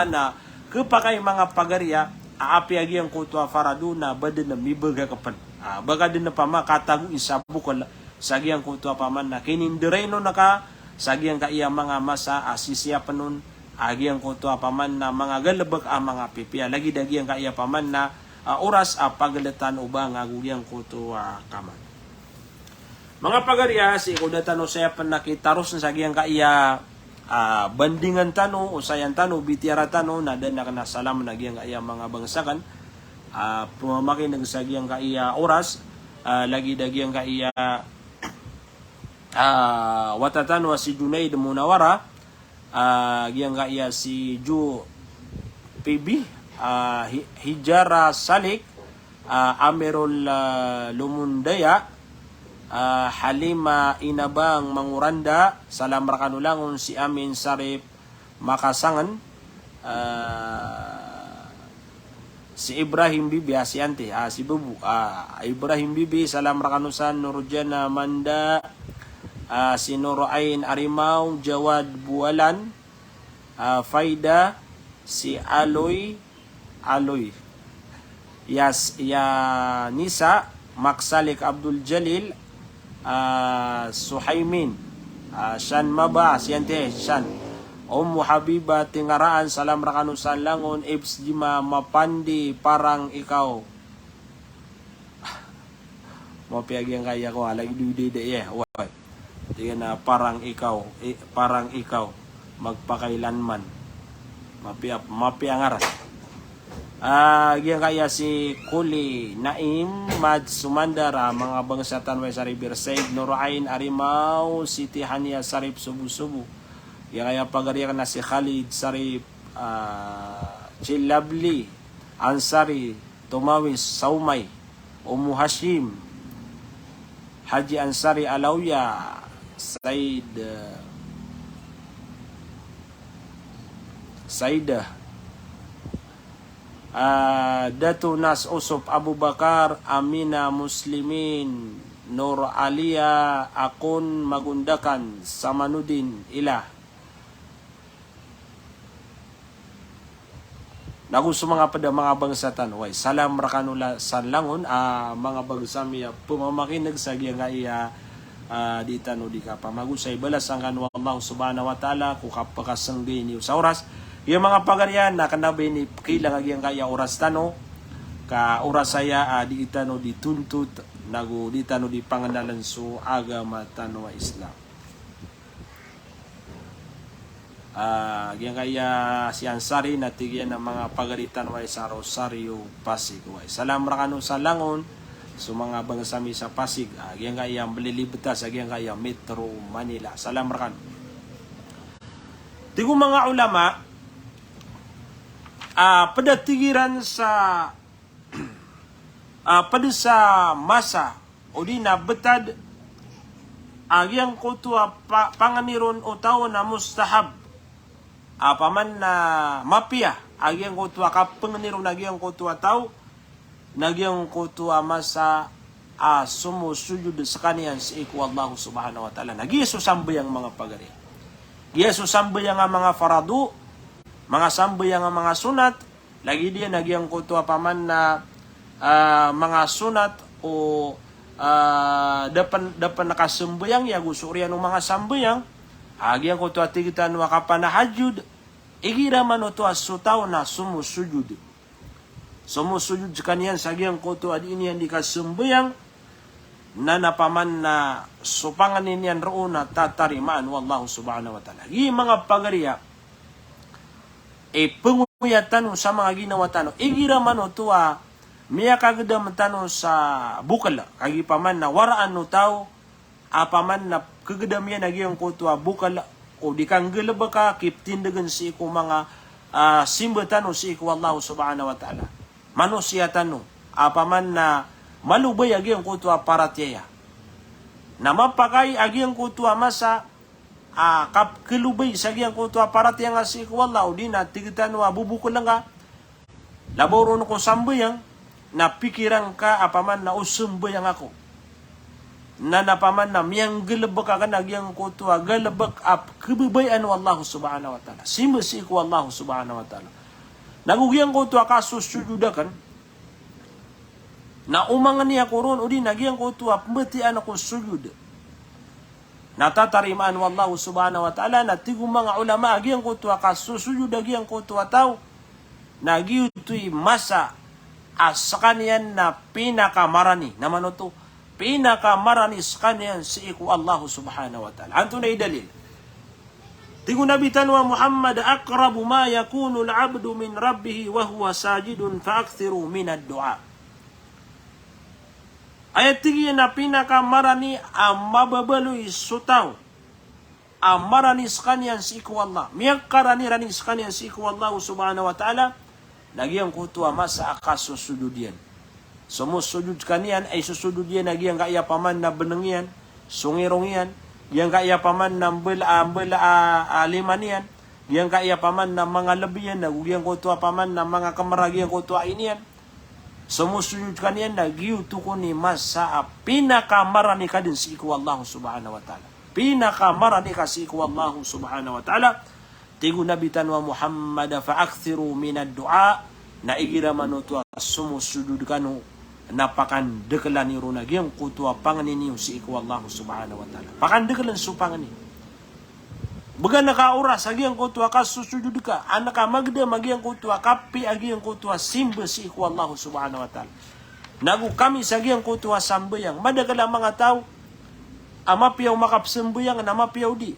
na kapakay mga pagarya aapi agyang kuto ang faradu na badin na mibaga kapan. Baga din na pama katago isabukol sa agyang kuto paman na kinindiray no naka sa agyang kaya mga masa asisiyapan nun agyang kuto paman na mga galabak mga pipia lagi dagyang kaya paman na oras pagalatan ubang agugyang kuto kaman mga pagarya si kudatan saya panakitaros na sagyang kaya bandingan tano usayan tano bitiara tano na dan na salam nagyang kaya mga bangsakan pumamaki nagsagyang kaya oras lagi dagiang ka iya watatan wa si Junaid Munawara giyang ka iya si Ju PB Hijara Salik Amirul Lumundaya Halima Inabang Manguranda salam rakanulangon si Amin Sarip Makasangan si Ibrahim Bibi si Ante si Bubu Ibrahim Bibi salam rakanusan Nurjana Manda si Nurain Arimau Jawad Bualan Faida si Aloy ya Nisa Maksalik Abdul Jalil Suhaimin Shan Maba si Ante Shan Ummu Habiba Tingaraan salam rakanusan langon Ibs Jima Mapandi parang ikaw mo piagi ang kaya ko lagi dude de why tingin na parang ikaw magpakailanman mapiangaras gian kaya si Kuli Naim Mad Sumandara mga bangsatan way sa River Said Nurain Arimau Siti Hania Sarip Subu-Subu ya kaya pagariya na si Khalid Sarip Chilabli Ansari Tumawis Saumay Umu Hashim Haji Ansari Alawya Saidah Datu Nas Usop Abu Bakar Amina Muslimin Nur Alia Akun Magundakan Samanudin Ilah Nagusto mga pada mga bangsatan way salam rakanula sanlangon mga bagsami pumamakinig sa giyang iya di tano di ka pamagusay balas ang kanwa Allah subhanahu wa ta'ala ku kapakasanggi ni sa oras yung mga pagarian na kanabi ni kilang giyang kaya oras tano ka oras saya di tano di tuntut nagu di tano di pangandalan su agama tano wa Islam Gyan kaya si Ansari natigyan ng mga pagaritan way sa Rosario, Pasig way. Salam rakano sa langon so mga bangsami sa Pasig. Gyan kaya malilibta sa gyan kaya Metro Manila. Salam rakano. Tigo mga ulama padatigiran sa pada sa masa o di na betad agyang kutua panganiron o tao na mustahab paman na mapia agyang kutua kapanganiron agyang kutua tao nagyang kutua masa sumusujud sa kaniyan sa iku Allah subhanahu wa ta'ala nagisusambay ang mga pagari gisusambay ang mga faradu mga sambay ang mga sunat lagi diya nagyang kutua paman na mga sunat o dapan nakasambayang ya gusurian ng mga sambayang agyang ko to atigitan wa kapanahajud igira man to asutaw na sumusujud kaniyan sa agyang ko to adin yan di kasambayang na napaman na supangan niyan roon na tatarimaan wallahu subhanahu wa ta'ala i mga pagariya panguyatan sa mga ginawa tano igira man to miya kagada matano sa bukal kagi paman na waraan no tao apaman na kagada miya nagyang kutwa bukal o di kang galaba ka kiptindagan si ko mga simba tano si ko Allah subhanahu wa ta'ala manusia tano apaman na malubay agyang kutwa paratya na mapakay agyang kutwa masa kap kilubay sa agyang kutwa paratya nga si ko Allah o di na tigitan wa bubukal lang ka laboro no ko sambayang na pikiran ka apaman na usumbayang ako na napaman na miyang galabak ka nagyang kutwa galabak ap kababayan wallahu subhanahu wa ta'ala simasi ko wallahu subhanahu wa ta'ala nagugyang kutwa kasusujudakan na umangan niya koron o di nagyang kutwa pamatian ako sujud natatarimaan wallahu subhanahu wa ta'ala na tigong mga ulama agyang kutwa kasusujud agyang kutwa tao nagyutoy masa sa kaniyan na pinakamarani naman ito pinakamarani sa kaniyan si iku Allah subhanahu wa ta'ala anto na idalil tigo nabitan wa Muhammad aqrabu ma yakunu al-abdu min rabbih wa huwa sajidun fa'akthiru min ad-du'a Ayat 3 na pinakamarani ang mababalui sutaw. Ang marani sa kanyan si iku Allah. Miyak karani-rani sa kanyan si iku Allah subhanahu wa ta'ala. Nagyang kutua masa akas susudud yan. Sumusudud kanyan ay susudud yan. Nagyang kaya paman na benengian. Sungirong yan. Yang kaya paman na liman yan. Yang kaya paman na mga labiyan. Nagyang kutua paman na mga kamaragyang kutua ini yan. Sumusudud kanyan nagyu tuko ni masa pinakamarani ka din si iku Allah subhanahu wa ta'ala. Pinakamarani ka si iku Allah subhanahu wa ta'ala. Tigu Nabi tanwa Muhammad fa'akthiru minad du'a na igira manutua sumusudud kanu napakan dekelan iruna gyang kutua panganini si iku Allah subhanahu wa ta'ala. Pakan dekelan su pangani. Baga nakaura sa gyang kutua kasusudud ka anak ka magda magyang kutua kapi agyang kutua simba si iku Allah subhanahu wa ta'ala. Nagu kami sa gyang kutua sambayang madagala mga tao amapiyaw makapsambayang namapiyaw di.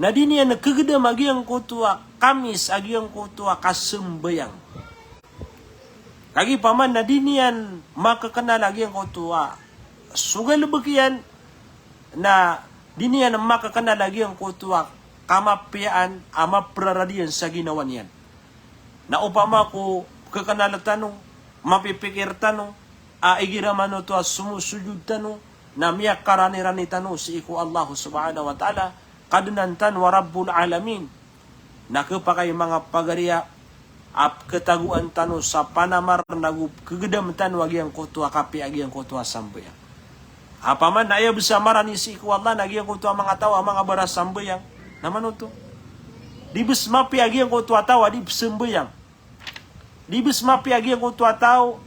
Na dini yan nagkagada magyang kutua kamis agyang kutua kasambayang. Kagi paman na dini yan makakanal agyang kutua sugal bagian na dini yan makakanal agyang kutua kamapiyaan ama praradian sa ginawan yan. Na upama ko kakanal tanong mapipikir tanong igira manutua sumusujud tanong na miyak karani-rani tanong si iku Allah subhanahu wa ta'ala kadunantan wa rabbul alamin na kapakay mga pagariya ap ketaguan tanu sa panamar nagu kegedamtan wagyang kutua kapi agyang kutua sambayang. Apaman na iya bersama rani si iku Allah nagyang kutua mga tawa mga baras sambayang naman ito. Di besmapi agyang kutua tawa di sambayang. Di besmapi agyang kutua tawa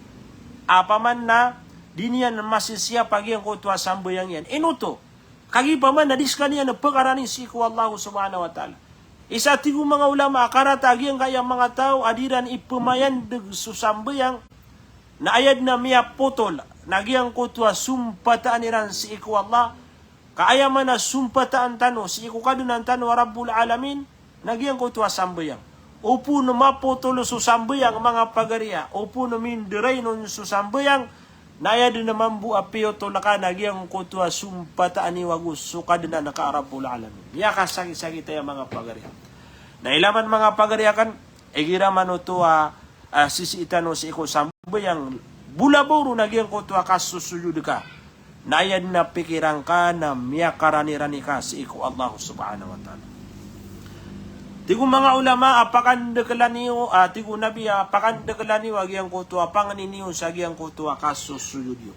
apaman na dinian masih siap agyang kutua sambayang yan. Inuto kagi paman na diskaniya na pagkarani si iku Allah subhanahu wa ta'ala. Isa tigo mga ulama akarata agyang kaya mga tao adiran ipamayan deg susambayang na ayad na miya potol nagyang kutua sumpataan iran si iku Allah kaaya man na sumpataan tano si iku kadunan tano rabbul alamin nagyang kutua sambayang. Upo na mapotol susambayang mga pagariya upo na mindiray nun susambayang na ayad na mambu apiyo tolaka nagyang kutua sumpataan iwagus sukad na nakaarabul alamin. Miya kasagi-sagi tayo mga pagariya. Na ilaman mga pagariya kan igira manutua sisi itano si iku sambayang bulaboro nagyang kutua kasusuyud ka. Na ayad na pikiran ka na miya karani-rani ka si iku Allah subhanahu wa ta'ala. Tigo mga ulama apakan dekelaniyo tigo nabi apakan dekelaniyo agyang kutua panganiniyo sa agyang kutua kasusuyudyo.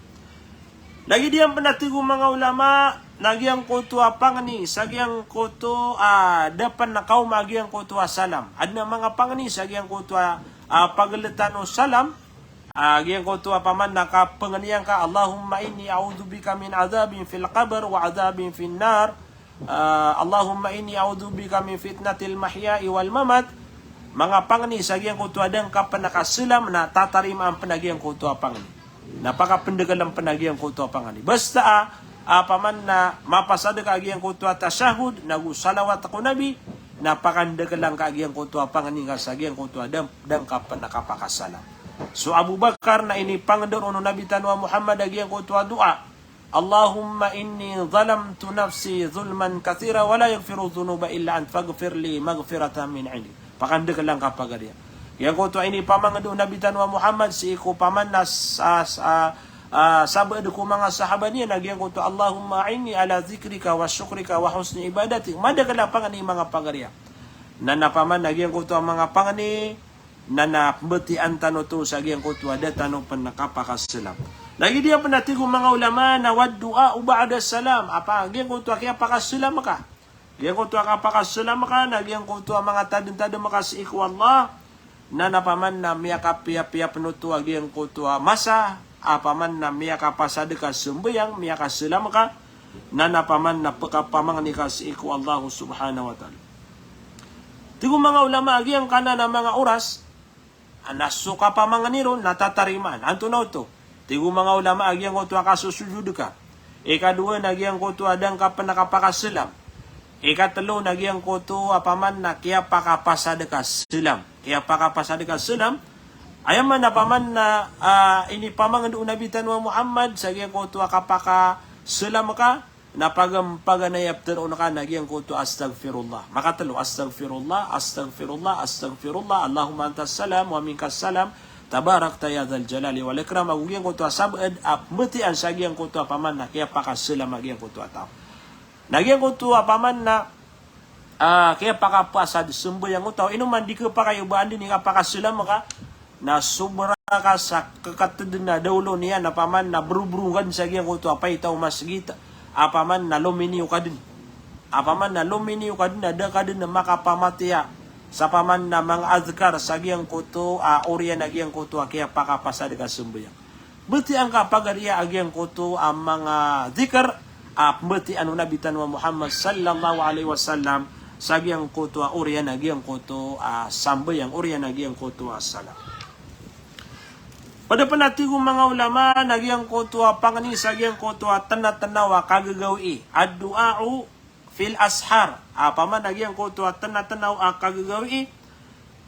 Lagi diyan panatigo mga ulama nagyang kutua pangani sa agyang kuto dapan na kaum agyang kutua salam. Adna mga pangani sa agyang kutua pagalitano salam agyang kutua paman nakapanganiyan ka Allahumma inni a'udzubika min adzabin fil qabr wa adzabin fin nar. Allahumma inni a'udzubika min fitnatil mahya'i wal mamat. Mga pangani sa agyang kutua dang kapanakasilam na tatarima ang panagyang kutua pangani. Napakapendagalang panagyang kutua pangani. Basta paman na mapasada ka agyang kutua tasyahud nagu salawat ako nabi napakandagalang ka agyang kutua pangani ka sa agyang kutua dang kapanakapakasalam. So Abu Bakar na ini pangandor ono nabi tanwa Muhammad agyang kutua doa Allahumma inni zalamtu nafsi zulman kathira wa la yaghfiru dhunuba illa ant faghfir li maghfiratan min 'indik. Pakandegal lang kapag ariya. Yang ko to ini pamangado Nabi tanwa Muhammad si ko paman nas sabad ko mga sahaba niya nagyan ko to Allahumma inni ala zikrika wa syukrika wa husni ibadati. Madagala pangani mga pagariya. Na napaman nagyan ko to mga pangani na napbetian tano to sa gyang ko to ada tano panakapakasalam. Lagi dia penatigo mga ulama na wad du'a ba'da salam. Apa gyang ko to kaya pakasalam ka. Gyang ko to kapakasalam ka nagyan ko to mga tadin-tadin maka si iku Allah na napaman na miya kapia-pia penutu gyang ko to masa apaman na miya kapasada ka sembayang miya kasalam ka na napaman na pagkapamang ni ka si iku Allah subhanahu wa ta'ala. Tigo mga ulama gyang kana na mga oras nasuka pa mga niro natatariman. Anto na ito. Tigo mga ulama agyang ko tuwa kasusujud ka. Ikadua nagyang ko tuwa dang kapanakapakasalam. Ikatlo nagyang ko tuwa paman na kaya pakapasada ka silam. Kaya pakapasada ka silam Ayaman na paman na ini pamangan do Nabi tanwa Muhammad saging ko to kapaka selam ka na paganayap taon ka nagyang ko to astaghfirullah. Makatalo astaghfirullah, astaghfirullah, astaghfirullah. Allahumma antas salam wa minkas salam. Tabarakta ya dzal jalali wal ikram. Magyang ko to sabad ap metian saging ko to paman na kaya pakaselam magyang ko to ataw. Nagyang ko to paman na kaya pakapasad sembayang utaw inuman di ka pa kayo ba andin nga pakaselam ka na sobra ka sa kakatid na daulo niya na paman na brubrungan sa giyang kuto apay itaw masgita apaman na luminiw ka din apaman na luminiw ka din ada ka din na makapamatiya sa paman na mga azkar sa giyang kuto orya na giyang kuto kaya pakapasad ka sumbayang beti ang kapagariya agiyang kuto ang mga zikr beti anu Nabi tanwa Muhammad sallallahu alaihi wasallam sa giyang kuto orya na giyang kuto sambayang orya na giyang kuto salam. Pada panatigo mga ulama, nagyang kotua pangani sa gyang kotua tanatanawa kagagawi. Ad-du'a'u fil ashar. Paman nagyang kotua tanatanawa kagagawi.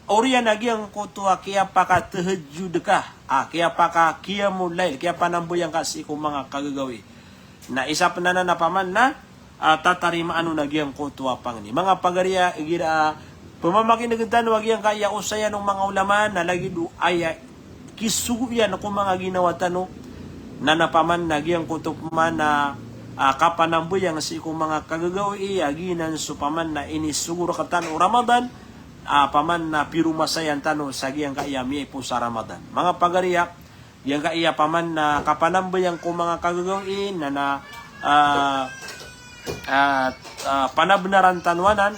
Oriya nagyang kotua kaya paka tahajjud ka. Kaya paka qiyamul lail, kaya panambuyang kasi kung mga kagagawi. Na isa pa na paman na tatarima ano nagyang kotua pangani. Mga pagariya, igira pamamakin nagantan wagyang kaya usaya ng mga ulama na lagi do aya kisuyan ako mga ginawa tano na napaman nagyang kutup man na kapanambuyang si kung mga kagagawi aginan so paman na inisuguro ka tano Ramadan paman na pirumasayan tano sa giyang kaiyami po sa Ramadan. Mga pagariya, yang kaiya paman na kapanambuyang ko mga kagagawi na panabnaran tanwanan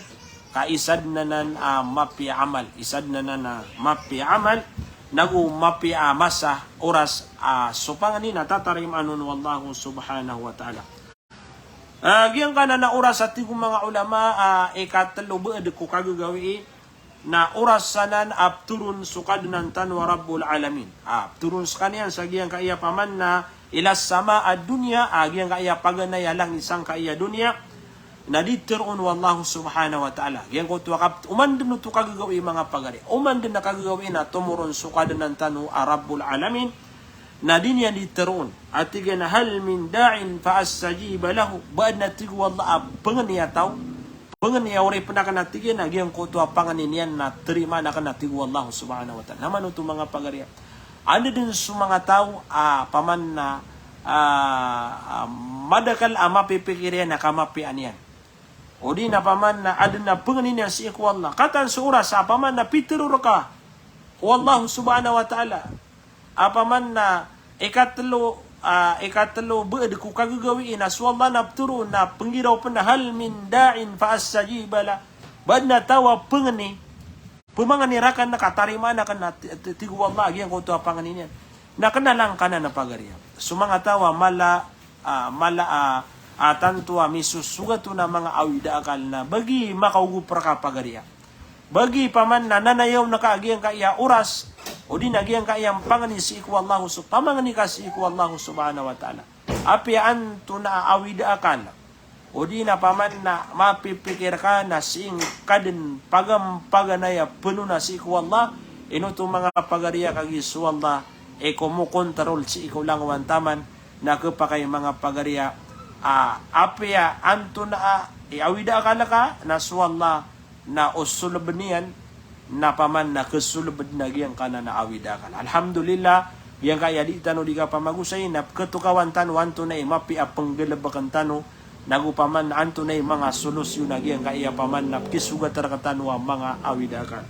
kaisad na nan mapi amal. Isad na nan mapi amal nagu mapi masa oras so pangani natatarim anon wallahu subhanahu wa ta'ala. Giyang kana na oras sa tigong mga ulama ikatalo beed ko kagagawi na oras sanan turun sukad ng tanwa rabbul alamin. Turun sa kaniyan sa giyang kaiya paman na ilas sama ad dunya giyang kaiya paganaya lang isang kaiya dunya na diterun wallahu subhanahu wa ta'ala. Giyang ko tuwakap uman din to kagagawi mga pagari. Uman din na kagagawi na tumurun sukad ng tanwa rabbul alamin na din yan diterun. At tiga na hal min da'in fa'astajiba lahu. Baad na tiga wallah pengen tahu. Pengen uri pernah kena tiga na giyang ko tuwa panganin yan na terima na kena tiga wallahu subhanahu wa ta'ala. Naman ito mga pagari. Ada din sa mga tao paman na madakal mapipikirian na kamapian yan. O di na paman na ada na pengenin yang si iku Allah. Katan seorang sa paman na pitirur ka. Wallahu subhanahu wa ta'ala. Paman na ikatlo beed ku kagagawiin na swalla na pturo na penggiraw pa na hal min da'in fa'astajiba la. Bad na tawa pengeni. Pumanganirakan na katarima na kan tigu Allah yang ko to panganin yan. Na kanalang kana na pagariya. Sumanga tawa mala tantua misusugato na mga awida akal na bagi makaugupra ka pagariya. Bagi paman na nanayaw na kaagiyang kaya oras o di nagyang kayang pangani si iku Allahu pamangani ka si iku Allahu subhanahu wa ta'ala. Apian to na awida akal. O di na paman na mapipikir ka na sing kadin paganaya puno na si iku Allah. Ino to mga pagariya kagisu Allah kumukontrol si iku lang wantaman na kapakay mga pagariya apya anto na awida akala ka na suwalla na usulub niyan na paman na kesulub na giyang kana na awida akala. Alhamdulillah yang kaya di tano di ka pamagusay na ketukawan tano anto na mapi penggelebakan tano nagupaman na anto na mga solusyon na giyang kaya paman na kisugat tano mga awida akala.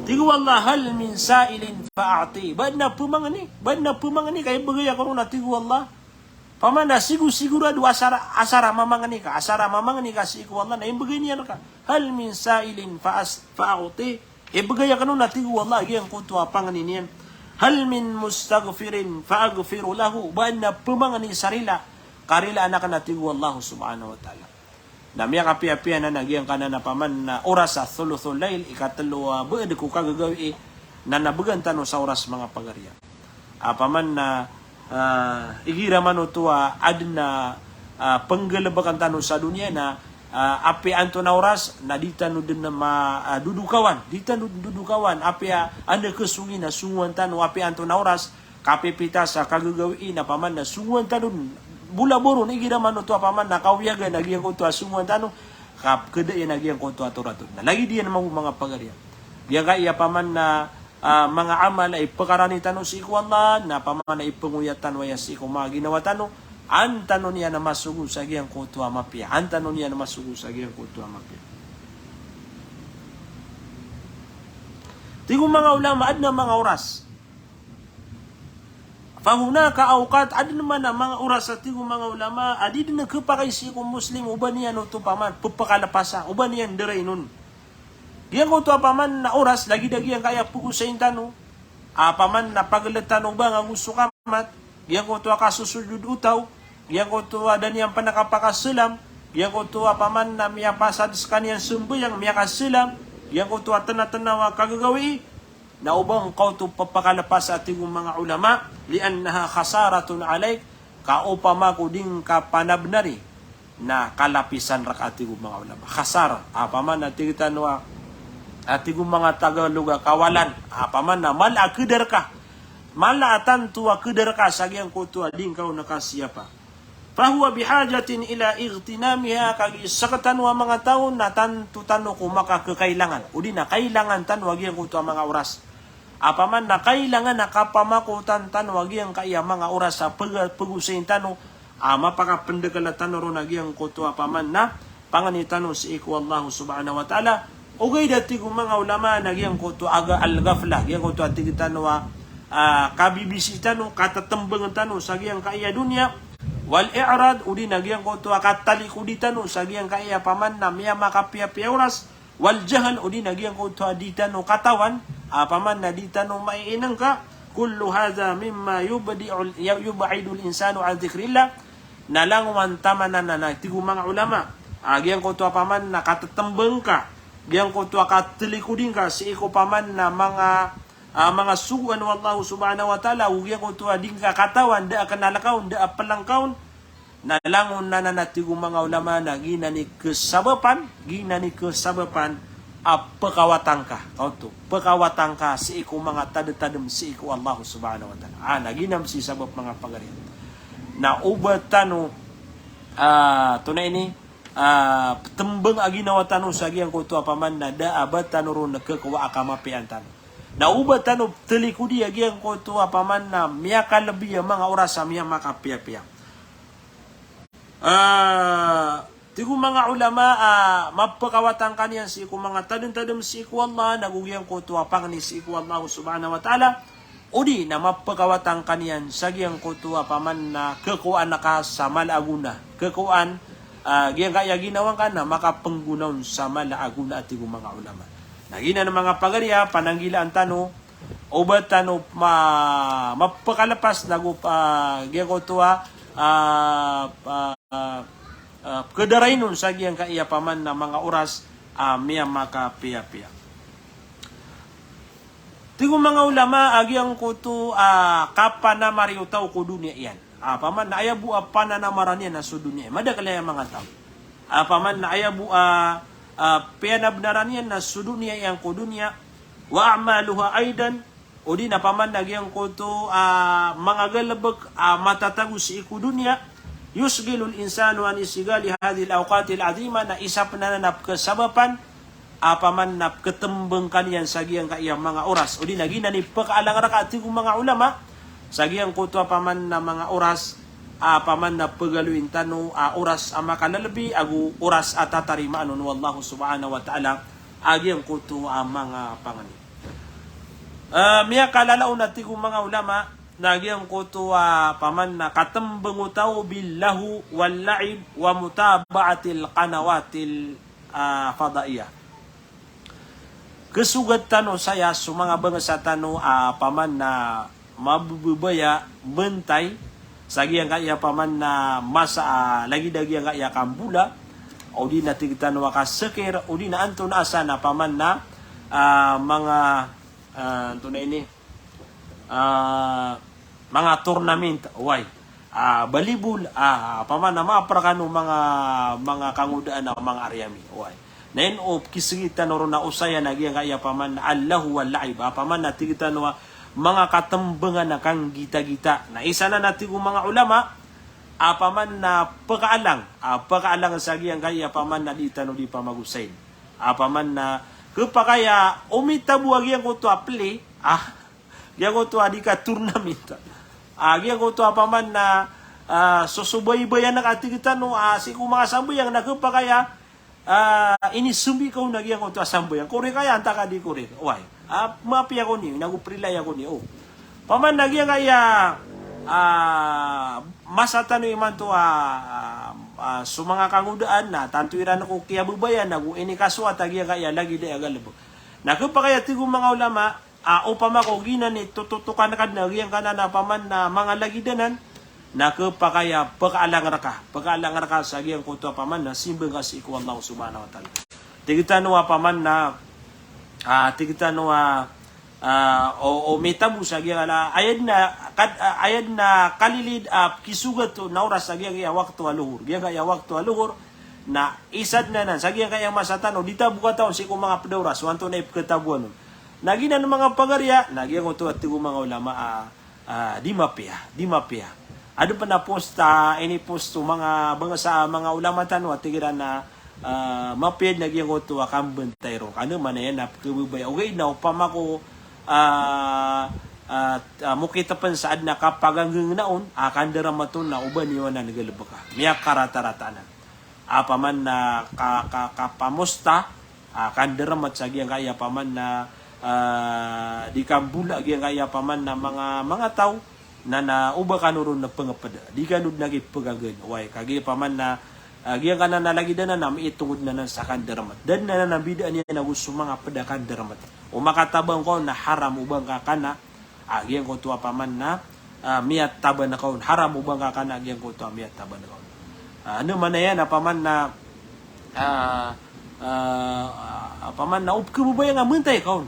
Tigu wallah hal min sa'ilin fa'ati. Bad na pumangani kaya bagay ako na tigu wallah. Pamana siguro adu asara mamangani ka si iku wallah na imbagay niya ka. Hal min sa'ilin fa'ati. Ibagay ka na tigu wallah giyang kuto pangani niyan. Hal min mustaghfirin fa'aghfiru lahu. Bad na pumangani sarila. Karila anak na tigu wallah subhanahu wa ta'ala. Namya kapi-apian na nagyang kana na paman na oras sa thuluthul lail ikatalo beed ko kagagawi na nabagan no sa oras mga pagariya. Paman na igira man ito adna penggelebakan tano sa dunia na api anto na oras na dita no din na dudukawan dita no dudukawan api anda kesungi na sunguan tano api anto na oras kapipita sa kagagawi na paman na sunguan tano bula boron igira man to paman na kawiyaga nagiyan ko to sunguan tano kap kede nagiyan ko to aturato na lagi diyan mga pagariya dia ka iya paman na mga amal ay pagkarani tano si iku Allah na paman na ipanguyatan waya si iku mga ginawa tano antano niya na masugo sa giyang kutua mapia. Antano niya na masugo sa giyang kutua mapia. Tigong mga ulama, ad na mga oras. Fahunaka awqat, ad naman na mga oras sa tigong mga ulama, adi din nagkapakaisi kong Muslim, uban niya no to paman, pupakalapasa, uban niya diray nun. Giyang kutua paman na oras, lagi-lagi ang kaya pugusayin tano, paman na pagalatan ba nga gusto kamat, giyang kutua kasusudud utaw, yang ko tuwa dan yang panakapakasilam, yang ko tuwa paman na miya pasad sa kaniyang sumbayang miya kasilam, yang ko tuwa tanatanawa kagagawi, na ubang kau tu papakalapas sa ating mga ulama, liannaha khasaratun alayk, kaupama ko ding kapanabnari, na kalapisan rak ating mga ulama. Khasar, paman na tigitanwa, ating mga Tagaluga kawalan, paman na malakidar ka, malatan tuwa kidar ka, sagyang ko tuwa ding kau nakasiyapa. Fahuwa bihajatin ila igtinamiha kagi sakatan wa mga taon na tano ko makakakailangan. Udi na kailangan tan wagi ang kuto mga oras. Apaman na kailangan nakapamakutan tan wagi ang kaya mga oras sa pagusin tano mapakapendekala tano ron nagi ang kuto apaman na panganitano si iku Allah subhanahu wa ta'ala. Ugay dati kong mga ulama nagi ang kuto aga al-ghafla. Gi ang kuto ati tano kabibisitano katatambangan tano sa giyang kaya dunya. Wal i'rad udi nagyang ko to akatali kuditano sagyang kaya paman na miya makapia-pia oras wal jahal udi nagyang ko to ditano katawan paman na ditano maiinang ka kullu hadha mimma yub'idul insanu an dhikrillah nalangwan tamanan na tigu mga ulama agyang ko to paman na katatambeng ka gyang ko to akatali kudin ka si iko paman na mga suwan wallahu subhanahu wa ta'ala ugyang ko to ding ka katawan da kanalakaw da palangkaw nalangon na natigo mga ulama na ginani kesabapan pekawatan ka kauto pekawatan ka si iku mga tadem si iku Allah subhanahu wa ta'ala naginam si sabab mga pagarian na ubatano tunay ini tembeng aginawa tano sa giyang ko to apaman na da abatano ron nagkakawa akamapian tano na ubatano telikudi agiyang ko to apaman na miya kalabi mga oras sa miya makapia-pia. Tigo mga ulama mapakawatan kaniyan si iku mga tadem si iku Allah nagugiyang ko to apang ni si iku Allah subhanahu wa ta'ala udi na mapakawatan kaniyan sagyang ko to apaman na kekuan naka sa malaguna kekuan giyang kaya ginawang ka na makapenggunaw sa malaguna at tigo mga ulama nagina ng mga pagariya pananggilaan tano obat tano mapakalapas giyang ko to kedarainon sa giyang kaiya paman na mga oras miya makapia-pia. Tigo mga ulama agyang kuto kapana mariutaw ko dunia iyan. Paman na ayabu pananamaran yan na sa dunia. Madakalaya mga tao. Paman na ayabu pianabnaran yan na sa dunia iyang ko dunia. Wa amaluha aidan o di na paman nagyang ko to mga galabag matatago si iku dunya yusgilul insanu an isigali hadil awqatil azima na isap na napkasabapan paman napkatembeng kaniyan sa giyang kaiyang mga oras o di nagina ni pakaalang rakati kong mga ulama sa giyang ko to paman na mga oras paman na pagaluin tano oras makalalabi agu oras atatarima anon wallahu subhanahu wa ta'ala agyang ko to mga panganin. Miya kalalaon natin kung mga ulama nagyang ko to paman na katembengutaw billahu wal la'ib wa mutaba'atil qanawatil fadaiyah. Kesugat tano saya sa mga bangsa tano paman na mabubaya bentay sagiyang kaya paman na masa lagi-lagi ang kaya kambula o di na tigtan wakasekir o di na anto na asa na paman na mga tunay ini mga tournament why balibul paman na maaprakano mga kangudaan na mga aryami. Uy. Nain o kisigita no na usaya nagyang kaya paman na Allahu wal laib. Paman na tigita no mga katambangan na kang gita-gita. Na isa na natin mga ulama, paman na pagkaalang sa giyang kaya paman na dita no di pa magusain. Paman na kapakaya umitabuag yang ko to play, yang ko to di ka tournament. Yang ko to paman na susubay-bayan na katigita no si ko mga sambayang nakapakaya ini sumbi ko nagyang ko to sambayang. Kore kaya anta ka di kore. Uy. Mapi ako ni, naguprilay ako ni. Paman nagyang kaya masatano iman to so mga kangudaan na tantuiran ko kaya bubayan nagu ini kaswa tagya kaya lagi de agalbo. Nakapakaya tigo mga ulama upama ko ginan ni tututukan kad nagyang kanana paman na mga lagidanan nakapakaya pagkaalang raka sa giyang ko to paman na simbang kasi ko Allah subhanahu wa taala. Tigitano paman na tigitano o metabu sa giyang ayad na kalilid kisugat to naura sa giyang waktu aluhur giyang kaya waktu aluhur na isad na nan sa giyang kaya masatan o dita buka taon si ko mga pedauras wanto na ipkatabuan nagina ng mga pagarya nagyang ko to at tigo mga ulama di mapia ado pa na post ini post to mga sa mga ulama tanwa tigiran na mapid nagyang ko to akam bentayro ano man yan na kububay okay na upama ko mukita pan saad na kapagangang naon akan daramaton na uban niwan na nagalabaka miyak karata-ratanan paman na kapamusta akan daramat sa giyang kaya paman na di kambula giyang kaya paman na mga tao na uba kanuron na pangapada di kanud nagipagagan way kagi paman na giyang kana nalagi na itungod na sa kandaramat dan na nabidaan niya na gusto mga padakan daramat o makatabang ko na haram ubang kakana giyang ko tuwa paman na miyat taban na kaon haram ubang kakana giyang ko tuwa miyat taban na kaon ano man na yan paman na paman na ubkubayang amantay kaon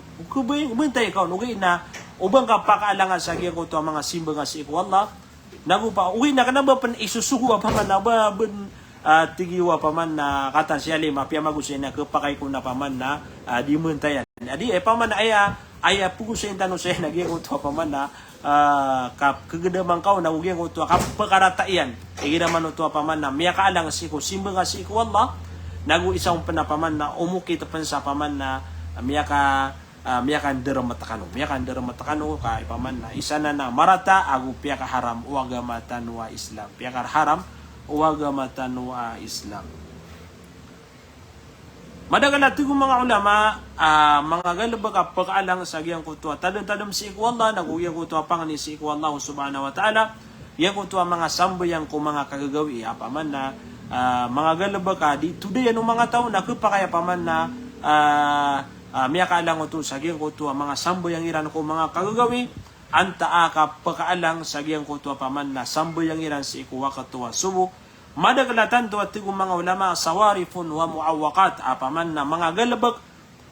okay na ubang kapakaalangan sa giyang ko tuwa mga simbang nga si iko Allah nagupa uwi na kanaba pan isusugo paman na ba tigiwa paman na katan siya lima pia magusin na kapakay ko na paman na di muntayan adi paman na aya pugusin tanong siya nagyang ko tuwa paman na kagedamang kao na ugyang ko tuwa kapakarataian iginaman tuwa paman na miya kaalang si ko simbang nga si iko Allah nagu isang panapaman na umukita pan sa paman na miya kan deramatakano kay paman na isa na marata agu piya ka haram uwaga matanwa Islam piya ka haram uwaga matanwa Islam madagala tigo mga ulama mga galabag pagkaalang sa giyang kutuwa tadam si iko Allah naguyang kutuwa pang ni si iko Allah subhanahu wa ta'ala yang kutuwa mga sambayang ko mga kagagawi paman na mga galabag di today ano mga tao na kapakaya paman na miya kaalang ko sa giyang ko tuwa mga sambayang iran ko mga kagagawi anta ka pagkaalang sa giyang ko tuwa paman na sambayang iran si ikuwa katuwa subo madagalatan tuwa tigong mga ulama sawarifun wa muawwakat paman na mga galabag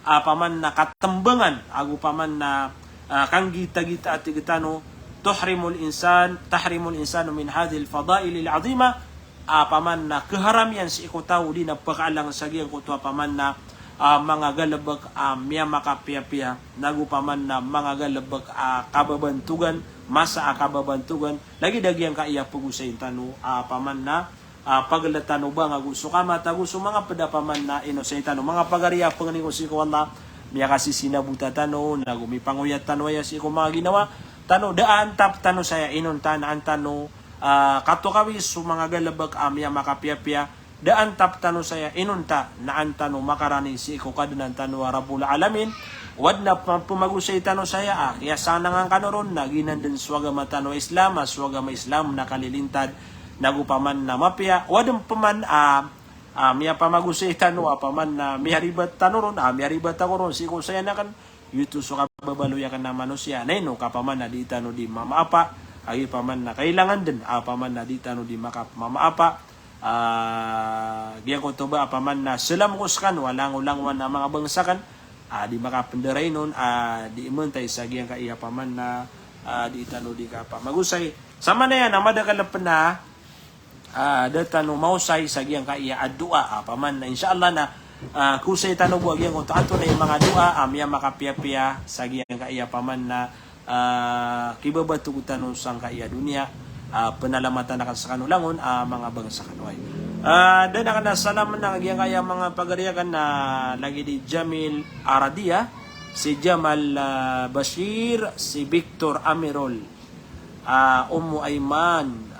paman na katambangan agu paman na kanggita-gita at tigitano tahrimul insanu min hadhihi al-fadail al-azima paman na keharamian si iko tao di na pagkaalang sa giyang ko tuwa paman na mga galabag miya makapia-pia nagupaman na mga galabag kababantugan masa kababantugan lagi dagyang kaiya pugusayin tano paman na paglatano ba nga gusto kamata gusto mga padapaman na inosay tano mga pagariya pangani ko si ko Allah miya kasi sinabuta tano nagumipanguyat tano ya si ko mga ginawa tano daan tap tano saya inon tanaan tano katokawis so mga galabag miya makapia-pia daan tap tano saya inunta na antano makarani si iko kadunan tano Rabbul Alamin wad na pumagusay tano saya kaya sana nga kanoron naginan din swagama tano Islam swagama Islam nakalilintad nagupaman na mapia wadam paman miya pamagusay tano paman na miharibat tanoron miharibat takoron si iko saya na kan yuto so kababaluya kan na manusia neno kapaman na di tano di mamaapa ay paman na kailangan din paman na di tano di mamaapa giyan ko to ba apaman na selam kuskan walang ulangwan na mga bangsakan di makapenderay nun di imuntay sa giyang kaiya paman na di tano di ka pa magusay Sama na yan, amadagal na data no mausay sa giyang kaiya adua paman na insyaallah na kusay tanong buwag yan kung ato na yung mga dua amya makapiya-piya sa giyang kaiya paman na kibabatugutan no sang kaiya dunia penalamatan na sa kanulangon mga bangsa kanuay. Dan akan na salaman na giyang kaya mga pagariyakan na lagi di Jamil Aradia, si Jamal Bashir, si Victor Amirol, Ummu Aiman,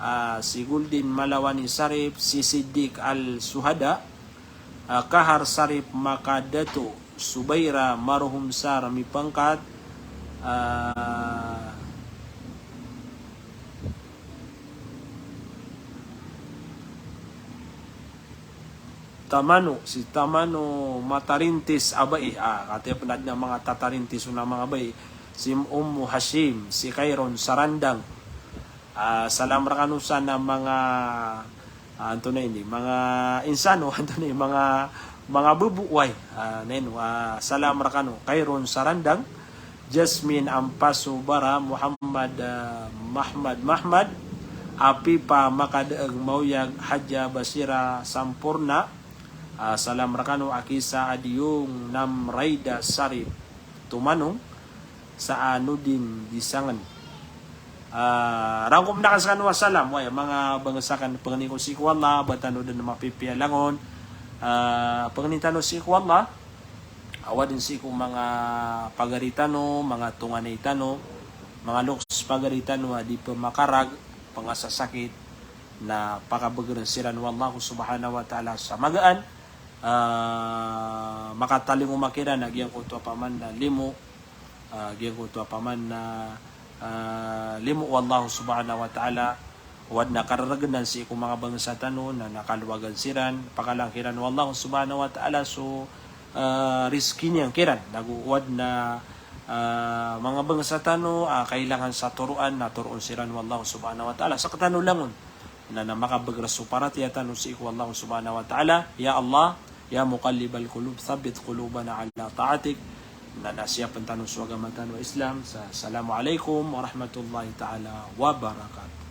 si Guldin Malawani Sarip, si Siddiq Al-Suhada, Kahar Sarip Makadato, Subaira Maruhum Sarami Pangkat, si Tamano Matarintis Abay, katiya punad ng mga Tatarintis na mga bay, si Ummu Hashim, si Kairon Sarandang, salam rakanusan ng mga anto na ini mga insano anto na mga bubuway neno salam rakano Kairon Sarandang, Jasmine Ampaso Bara, Muhammad Mahmad Apipa Makadaag Mauyag, Hadja Basira Sampurna, salam rakano Akisa Adiyong Namrayda Sarip Tumanong sa Anudin Disangan. Rangkom na kasakan wasalam way mga bangsakan panganin ko si Allah batano din mapipialangon panganin si Allah awadin si ko mga pagaritano mga tunganitano mga luks pagaritano di pa makarag pangasasakit na pakabagaran siran wallahu subhanahu wa ta'ala sa magaan makataling umakira nagyang ko to paman na limo gyang ko to paman na limu wallahu subhanahu wa ta'ala wad nakararaganan si ikong mga bangsa tano na nakaluwagan siran pakalangkiran wallahu subhanahu wa ta'ala so riski niyang kiran naguwad na mga bangsa tano kailangan sa turuan na turuan siran wallahu subhanahu wa ta'ala sa katanulangon na makabagraso para tiyatano si ikong wallahu subhanahu wa ta'ala. Ya Allah, ya muqallibal qulub, thabbit qulubana ala ta'atik. Na nasiyapan tanong suwagamatan wa Islam. Assalamualaikum warahmatullahi ta'ala wabarakatuh.